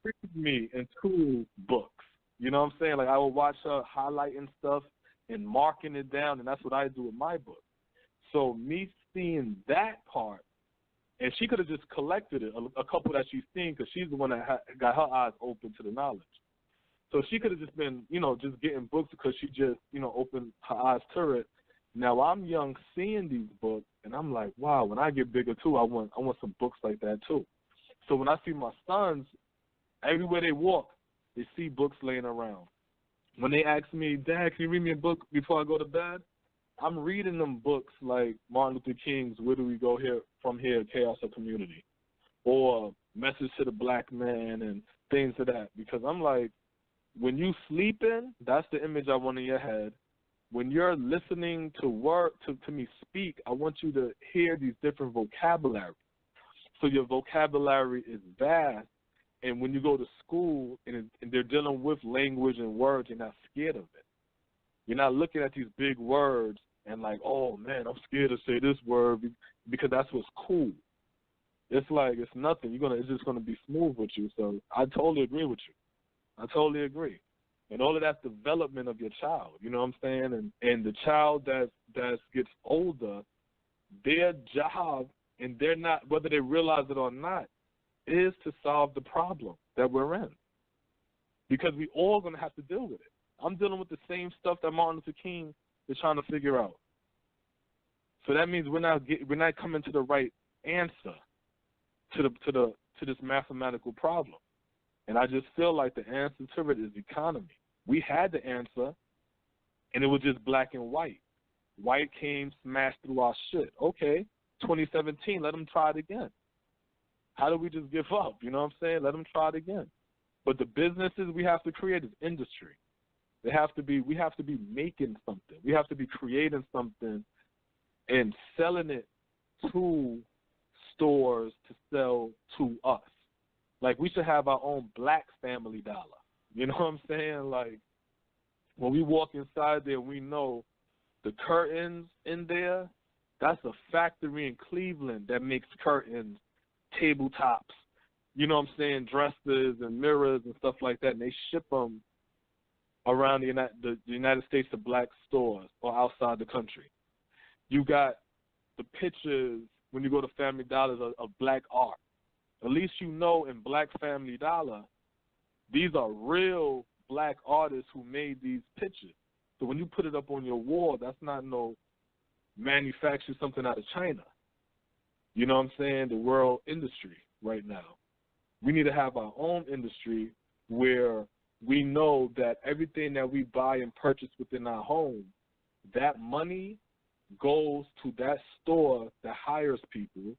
[SPEAKER 1] freaked me into books. You know what I'm saying? Like, I would watch her highlighting stuff and marking it down, and that's what I do with my book. So me seeing that part, and she could have just collected it, a couple that she's seen, because she's the one that got her eyes open to the knowledge. So she could have just been, just getting books because she just, opened her eyes to it. Now I'm young seeing these books, and I'm like, wow, when I get bigger too, I want some books like that too. So when I see my sons, everywhere they walk, they see books laying around. When they ask me, Dad, can you read me a book before I go to bed? I'm reading them books like Martin Luther King's Where Do We Go Here From Here, Chaos or Community, or Message to the Black Man and things of that. Because I'm like, when you sleeping, that's the image I want in your head. When you're listening to me speak, I want you to hear these different vocabulary. So your vocabulary is vast, and when you go to school and they're dealing with language and words, you're not scared of it. You're not looking at these big words and like, oh, man, I'm scared to say this word because that's what's cool. It's like it's nothing. It's just going to be smooth with you. So I totally agree with you. I totally agree. And all of that's development of your child, you know what I'm saying? And the child that gets older, their job, and they're not, whether they realize it or not, is to solve the problem that we're in. Because we all going to have to deal with it. I'm dealing with the same stuff that Martin Luther King is trying to figure out. So that means we're not coming to the right answer to this mathematical problem. And I just feel like the answer to it is economy. We had the answer, and it was just black and white. White came, smashed through our shit. Okay, 2017, let them try it again. How do we just give up? You know what I'm saying? Let them try it again. But the businesses we have to create is industry. We have to be making something. We have to be creating something and selling it to stores to sell to us. Like, we should have our own Black Family Dollar. You know what I'm saying? Like, when we walk inside there, we know the curtains in there, that's a factory in Cleveland that makes curtains, tabletops, you know what I'm saying, dressers and mirrors and stuff like that, and they ship them around the United States to black stores or outside the country. You got the pictures when you go to Family Dollar of black art. At least you know in Black Family Dollar, these are real black artists who made these pictures. So when you put it up on your wall, that's not no manufacture something out of China. You know what I'm saying? The world industry right now. We need to have our own industry where we know that everything that we buy and purchase within our home, that money goes to that store that hires people.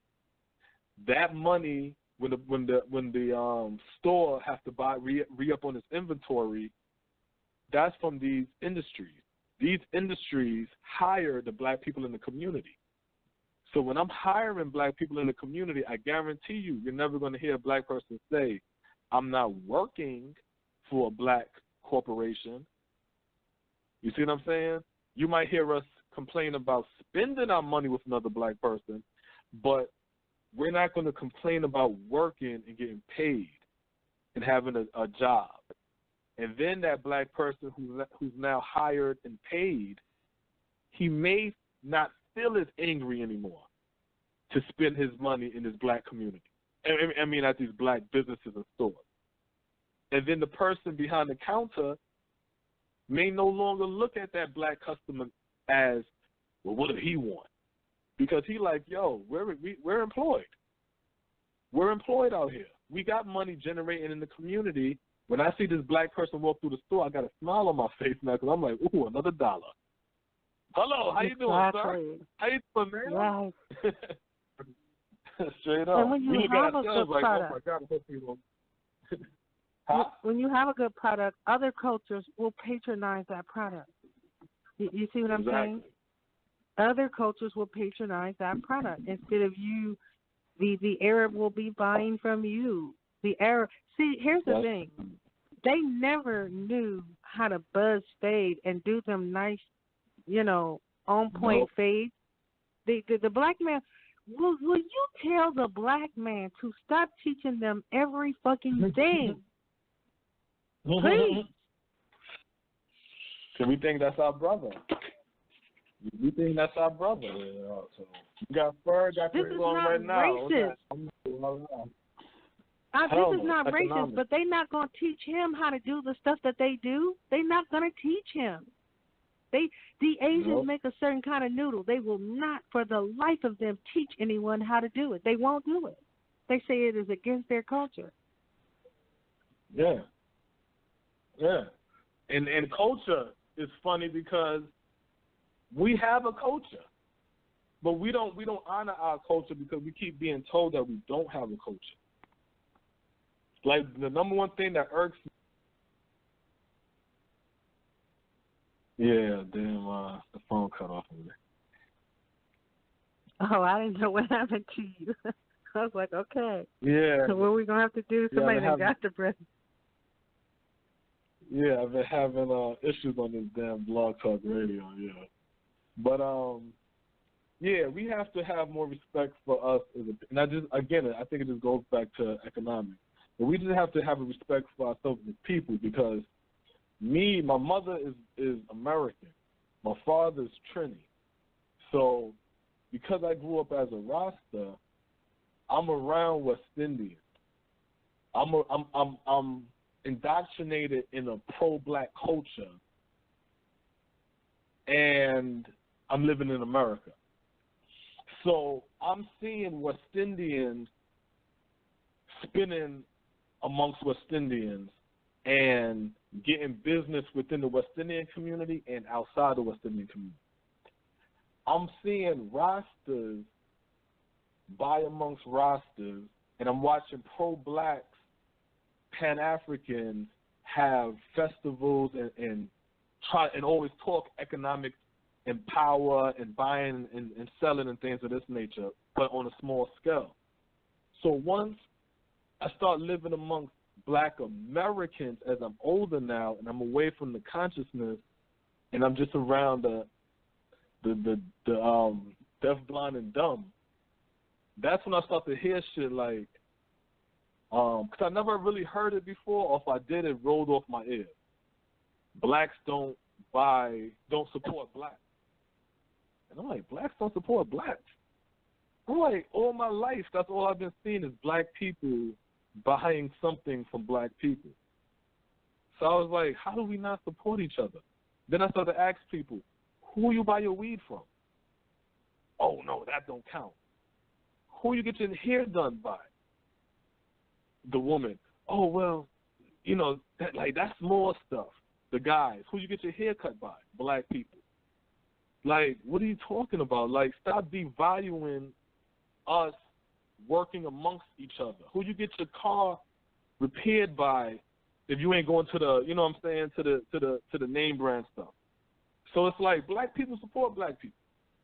[SPEAKER 1] That money, when the store has to buy re-up on its inventory, that's from these industries. These industries hire the black people in the community. So when I'm hiring black people in the community, I guarantee you're never going to hear a black person say, I'm not working for a black corporation. You see what I'm saying? You might hear us complain about spending our money with another black person, but we're not going to complain about working and getting paid and having a job. And then that black person who's now hired and paid, he may not feel as angry anymore. to spend his money in his black community. I mean, at these black businesses and stores. And then the person behind the counter may no longer look at that black customer as, well, what does he want? Because he like, yo, we're employed. We're employed out here. We got money generating in the community. When I see this black person walk through the store, I got a smile on my face now because I'm like, ooh, another $1. Hello, how you doing, sir? How you doing, man?
[SPEAKER 4] Right.
[SPEAKER 1] Straight up.
[SPEAKER 4] And when you have a good
[SPEAKER 1] like,
[SPEAKER 4] product,
[SPEAKER 1] oh my God, I hope you don't. Huh?
[SPEAKER 4] When you have a good product, other cultures will patronize that product. You see what I'm saying? Other cultures will patronize that product instead of you. The Arab will be buying from you. The Arab. See, here's the thing. They never knew how to buzz fade and do them nice, on point fades. The black man. Will you tell the black man to stop teaching them every fucking thing? Please.
[SPEAKER 1] So we think that's our brother. We think that's our brother. So you got Fur, got this going right now.
[SPEAKER 4] Racist. This is not racist, but they're not going to teach him how to do the stuff that they do. They're not going to teach him. The Asians make a certain kind of noodle. They will not, for the life of them, teach anyone how to do it. They won't do it. They say it is against their culture.
[SPEAKER 1] Yeah. Yeah. And culture is funny because we have a culture, but we don't honor our culture because we keep being told that we don't have a culture. Like the number one thing that irks me. Yeah, damn, the phone cut off on me.
[SPEAKER 4] Oh, I didn't know what happened to you. I was like, okay.
[SPEAKER 1] Yeah.
[SPEAKER 4] So what are we going to have to do? Somebody got the breath.
[SPEAKER 1] Yeah, I've been having issues on this damn Blog Talk Radio, yeah. But, yeah, we have to have more respect for us. And I think it just goes back to economics. But we just have to have a respect for ourselves as people because my mother is American. My father is Trini. So because I grew up as a Rasta, I'm around West Indians. I'm indoctrinated in a pro-black culture, and I'm living in America. So I'm seeing West Indians spinning amongst West Indians and getting business within the West Indian community and outside the West Indian community. I'm seeing Rastas buy amongst Rastas, and I'm watching pro-blacks, Pan-Africans have festivals and try and always talk economics and power and buying and selling and things of this nature, but on a small scale. So once I start living amongst Black Americans as I'm older now, and I'm away from the consciousness, and I'm just around the deaf, blind, and dumb. That's when I start to hear shit like, because I never really heard it before, or if I did, it rolled off my ear. Blacks don't support blacks. And I'm like, blacks don't support blacks? I'm like, all my life, that's all I've been seeing is black people buying something from black people. So I was like, how do we not support each other? Then I started to ask people, who you buy your weed from? Oh, no, that don't count. Who you get your hair done by? The woman. Oh, well, that's small stuff. The guys. Who you get your hair cut by? Black people. Like, what are you talking about? Like, stop devaluing us working amongst each other. Who you get your car repaired by if you ain't going to the, to the name brand stuff. So it's like black people support black people.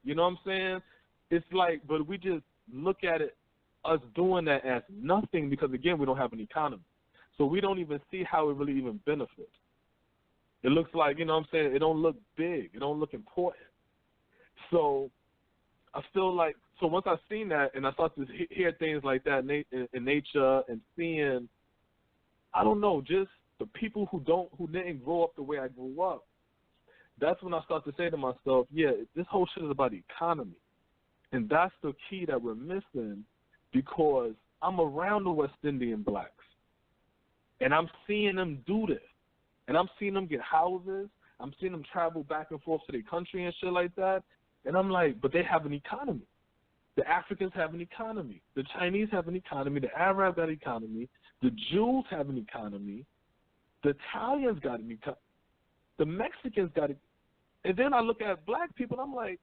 [SPEAKER 1] You know what I'm saying? It's like, but we just look at it, us doing that as nothing because, again, we don't have an economy. So we don't even see how it really even benefits. It looks like, it don't look big. It don't look important. So I feel like, so once I seen that and I start to hear things like that in nature and seeing, I don't know, just the people who didn't grow up the way I grew up, that's when I start to say to myself, yeah, this whole shit is about the economy. And that's the key that we're missing, because I'm around the West Indian blacks, and I'm seeing them do this. And I'm seeing them get houses. I'm seeing them travel back and forth to their country and shit like that. And I'm like, but they have an economy. The Africans have an economy. The Chinese have an economy. The Arabs got an economy. The Jews have an economy. The Italians got an economy. The Mexicans got it. And then I look at black people, and I'm like,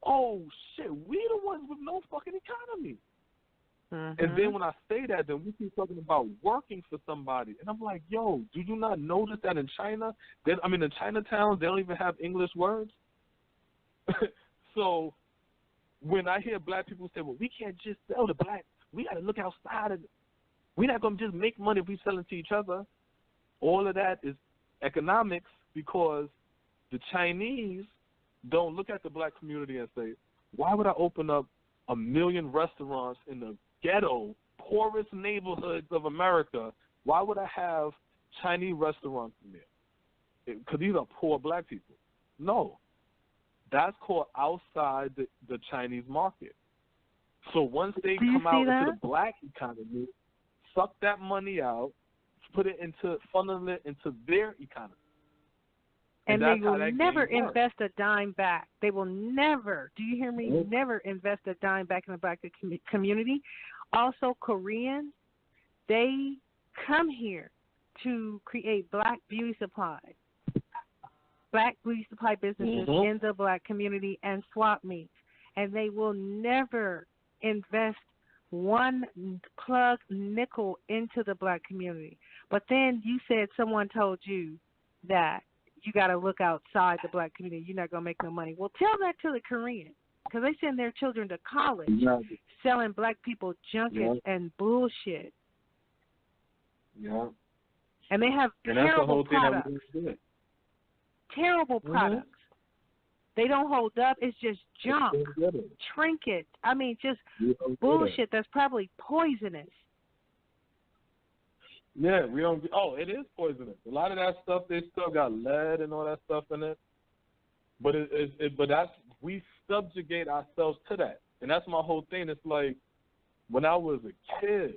[SPEAKER 1] oh, shit, we the ones with no fucking economy.
[SPEAKER 4] Mm-hmm.
[SPEAKER 1] And then when I say that, then we keep talking about working for somebody. And I'm like, yo, do you not notice that in China, in Chinatown, they don't even have English words? So when I hear black people say, well, we can't just sell to blacks. We got to look outside. We're not going to just make money if we sell it to each other. All of that is economics, because the Chinese don't look at the black community and say, why would I open up 1 million restaurants in the ghetto, poorest neighborhoods of America? Why would I have Chinese restaurants in there? Because these are poor black people. No. That's called outside the Chinese market. So once they come out into the black economy, suck that money out, funnel it into their economy.
[SPEAKER 4] And they will never invest a dime back. They will never, do you hear me? Mm-hmm. Never invest a dime back in the black community. Also, Koreans, they come here to create black beauty supply businesses in the black community and swap meets. And they will never invest one plug nickel into the black community. But then you said someone told you that you got to look outside the black community. You're not going to make no money. Well, tell that to the Koreans, because they send their children to college selling black people junkets and bullshit.
[SPEAKER 1] Yeah.
[SPEAKER 4] And they have terrible products. Terrible products. They don't hold up. It's just junk, trinkets. I mean, just bullshit that's probably poisonous.
[SPEAKER 1] Yeah, we don't. Oh, it is poisonous. A lot of that stuff, they still got lead and all that stuff in it. But we subjugate ourselves to that, and that's my whole thing. It's like when I was a kid,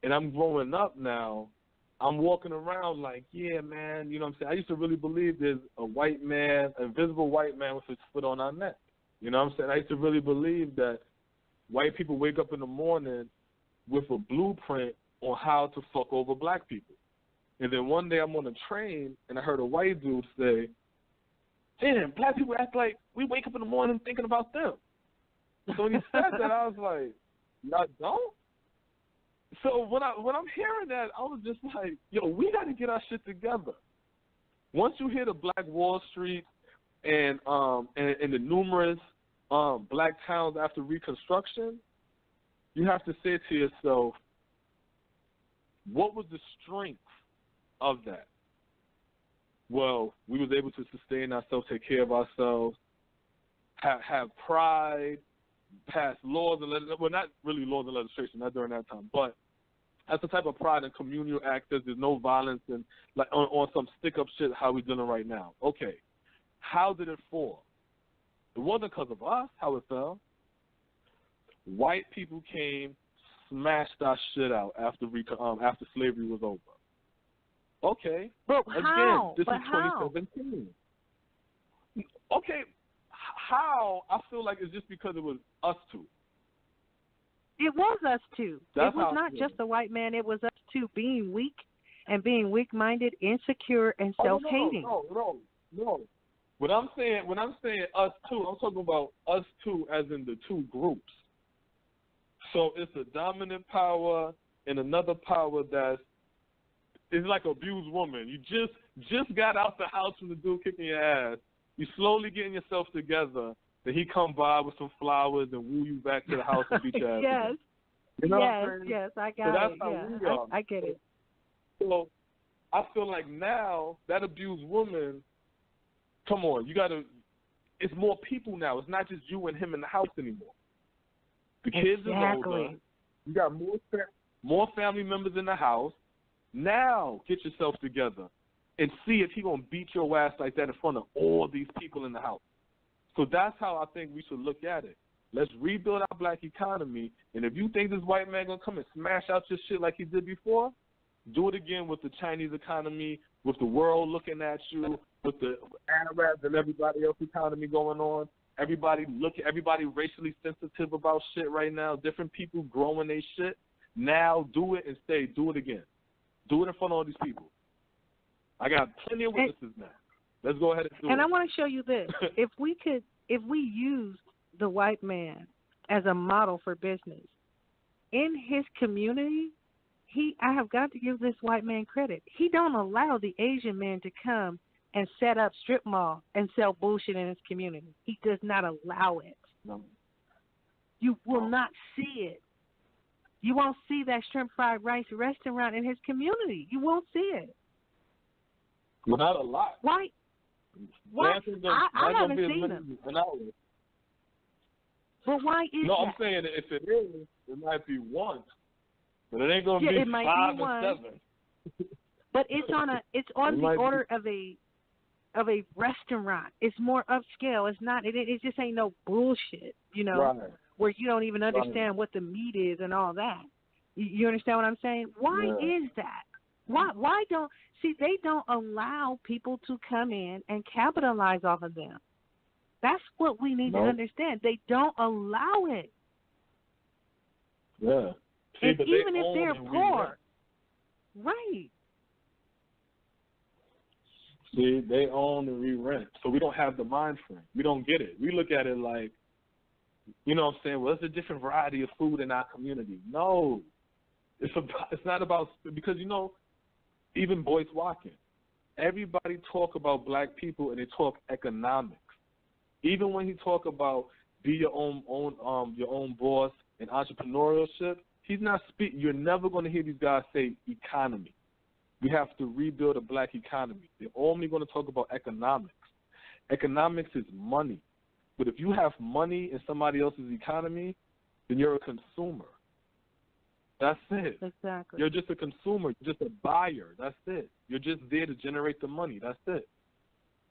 [SPEAKER 1] and I'm growing up now, I'm walking around like, yeah, man, you know what I'm saying? I used to really believe there's a white man, an invisible white man with his foot on our neck. You know what I'm saying? I used to really believe that white people wake up in the morning with a blueprint on how to fuck over black people. And then one day I'm on a train, and I heard a white dude say, damn, black people act like we wake up in the morning thinking about them. So when he said that, I was like, y'all don't? So when I'm hearing that, I was just like, yo, we got to get our shit together. Once you hear the Black Wall Street and the numerous black towns after Reconstruction, you have to say to yourself, what was the strength of that? Well, we was able to sustain ourselves, take care of ourselves, have pride, pass laws and well, not really laws and legislation, not during that time, but that's the type of pride and communal access. There's no violence and like on some stick up shit how we doing right now. Okay, how did it fall? It wasn't because of us how it fell. White people came, smashed our shit out after slavery was over. Okay,
[SPEAKER 4] but
[SPEAKER 1] again,
[SPEAKER 4] how?
[SPEAKER 1] this
[SPEAKER 4] but
[SPEAKER 1] is 2017. Okay, how? I feel like it's just because it was us two.
[SPEAKER 4] It was us two.
[SPEAKER 1] That's
[SPEAKER 4] it was not just the white man. It was us two being weak and being weak-minded, insecure, and self-hating.
[SPEAKER 1] No. When I'm saying us two, I'm talking about us two as in the two groups. So it's a dominant power and another power that's like an abused woman. You just got out the house from the dude kicking your ass. You slowly getting yourself together. Then he come by with some flowers and woo you back to the house and beat your ass.
[SPEAKER 4] Yes.
[SPEAKER 1] You know
[SPEAKER 4] yes, I got
[SPEAKER 1] that's
[SPEAKER 4] it.
[SPEAKER 1] How
[SPEAKER 4] yeah,
[SPEAKER 1] we are.
[SPEAKER 4] I get it.
[SPEAKER 1] So I feel like now that abused woman, come on, it's more people now. It's not just you and him in the house anymore. The kids are older. You got more family members in the house. Now get yourself together and see if he gonna beat your ass like that in front of all these people in the house. So that's how I think we should look at it. Let's rebuild our black economy, and if you think this white man going to come and smash out your shit like he did before, do it again with the Chinese economy, with the world looking at you, with the Arabs and everybody else economy going on. Everybody racially sensitive about shit right now. Different people growing their shit. Now do it and do it again. Do it in front of all these people. I got plenty of witnesses now. Let's go ahead and do it.
[SPEAKER 4] And I want to show you this. If we used the white man as a model for business, in his community, I have got to give this white man credit. He don't allow the Asian man to come and set up strip mall and sell bullshit in his community. He does not allow it.
[SPEAKER 1] No.
[SPEAKER 4] You will not see it. You won't see that shrimp fried rice restaurant in his community. You won't see it.
[SPEAKER 1] Well, not a lot.
[SPEAKER 4] Why? I haven't seen them. But why is that?
[SPEAKER 1] No, I'm saying if it is, it might be one. But it ain't gonna be 5 or 7.
[SPEAKER 4] But it's on the order of a restaurant. It's more upscale. It's not. It just ain't no bullshit.
[SPEAKER 1] Right.
[SPEAKER 4] Where you don't even understand what the meat is and all that. You understand what I'm saying? Why is that? Why don't they don't allow people to come in and capitalize off of them? That's what we need to understand. They don't allow it.
[SPEAKER 1] Yeah. See,
[SPEAKER 4] and even if they're poor. Right.
[SPEAKER 1] See, they own and re-rent. So we don't have the mind frame. We don't get it. We look at it like, you know what I'm saying, well, it's a different variety of food in our community. No. It's not about, because, even Boyce Watkins, everybody talk about black people and they talk economics. Even when he talk about be your own boss and entrepreneurship, he's not speaking. You're never going to hear these guys say economy. We have to rebuild a black economy. They're only going to talk about economics. Economics is money. But if you have money in somebody else's economy, then you're a consumer. That's it.
[SPEAKER 4] Exactly.
[SPEAKER 1] You're just a consumer. You're just a buyer. That's it. You're just there to generate the money. That's it.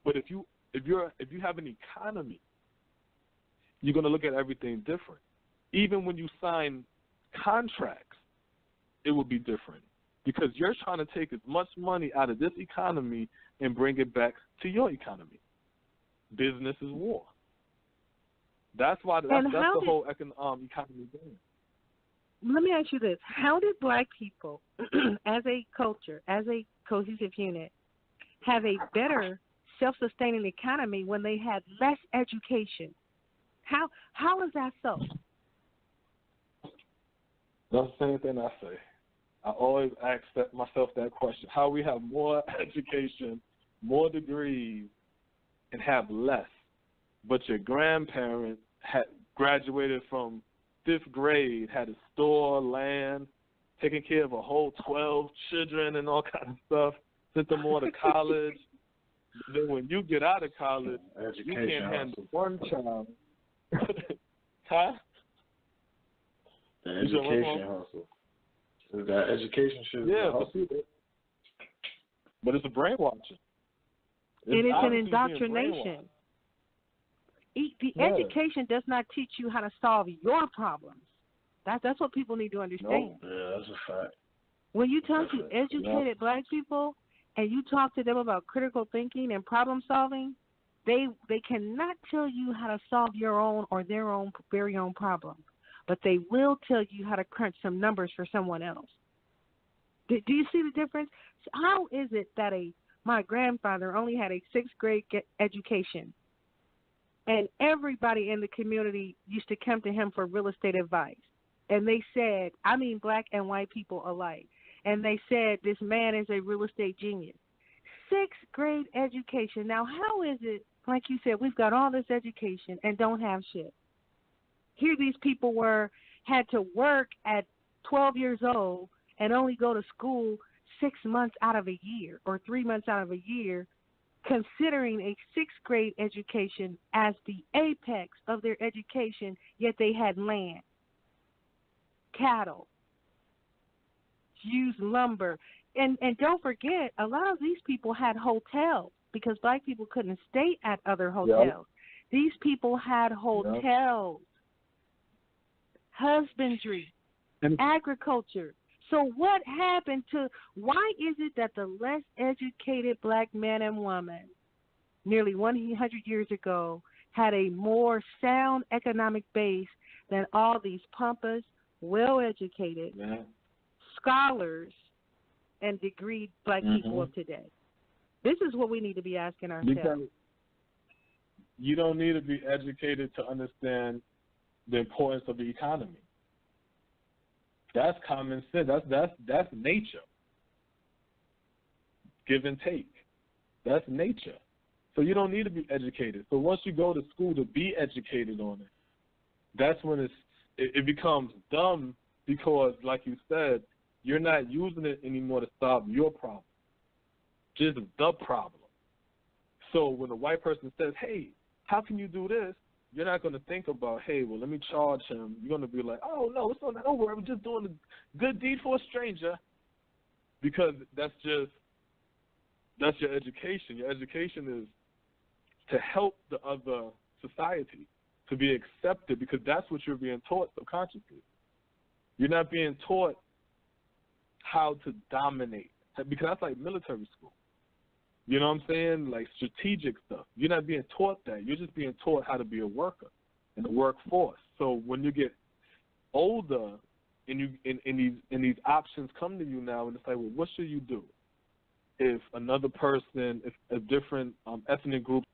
[SPEAKER 1] But if you have an economy, you're going to look at everything different. Even when you sign contracts, it will be different because you're trying to take as much money out of this economy and bring it back to your economy. Business is war. That's why that's the whole economy thing.
[SPEAKER 4] Let me ask you this. How did black people, as a culture, as a cohesive unit, have a better self-sustaining economy when they had less education? How is that so?
[SPEAKER 1] That's the same thing I say. I always ask myself that question. How we have more education, more degrees, and have less, but your grandparents had graduated from 5th grade, had a store, land, taking care of a whole 12 children and all kinds of stuff, sent them all to college. Then when you get out of college, you can't handle one child. Huh?
[SPEAKER 2] The education hustle. That education shit.
[SPEAKER 1] Yeah, but it's a brainwashing.
[SPEAKER 4] It is an indoctrination. The education does not teach you how to solve your problems. That's what people need to understand.
[SPEAKER 2] Nope. Yeah, that's a fact.
[SPEAKER 4] When you talk to educated black people and you talk to them about critical thinking and problem solving, they cannot tell you how to solve your own or their own very own problem, but they will tell you how to crunch some numbers for someone else. Do you see the difference? How is it that my grandfather only had a 6th grade education, and everybody in the community used to come to him for real estate advice? And they said, black and white people alike, and they said this man is a real estate genius. 6th grade education. Now, how is it, like you said, we've got all this education and don't have shit? Here these people had to work at 12 years old and only go to school 6 months out of a year or 3 months out of a year, considering a 6th grade education as the apex of their education, yet they had land, cattle, used lumber. And don't forget, a lot of these people had hotels because black people couldn't stay at other hotels. These people had hotels, husbandry, agriculture. So what happened to, why is it that the less educated black man and woman nearly 100 years ago had a more sound economic base than all these pompous, well-educated scholars and degreed black people of today? This is what we need to be asking ourselves.
[SPEAKER 1] Because you don't need to be educated to understand the importance of the economy. That's common sense. That's nature. Give and take. That's nature. So you don't need to be educated. So once you go to school to be educated on it, that's when it becomes dumb, because, like you said, you're not using it anymore to solve your problem, just the problem. So when a white person says, hey, how can you do this? You're not going to think about, hey, well, let me charge him. You're going to be like, oh, no, it's not over. I'm just doing a good deed for a stranger, because that's your education. Your education is to help the other society, to be accepted, because that's what you're being taught subconsciously. You're not being taught how to dominate, because that's like military school. You know what I'm saying? Like strategic stuff. You're not being taught that. You're just being taught how to be a worker in the workforce. So when you get older and these options come to you now, and it's like, well, what should you do? If another person, if a different ethnic group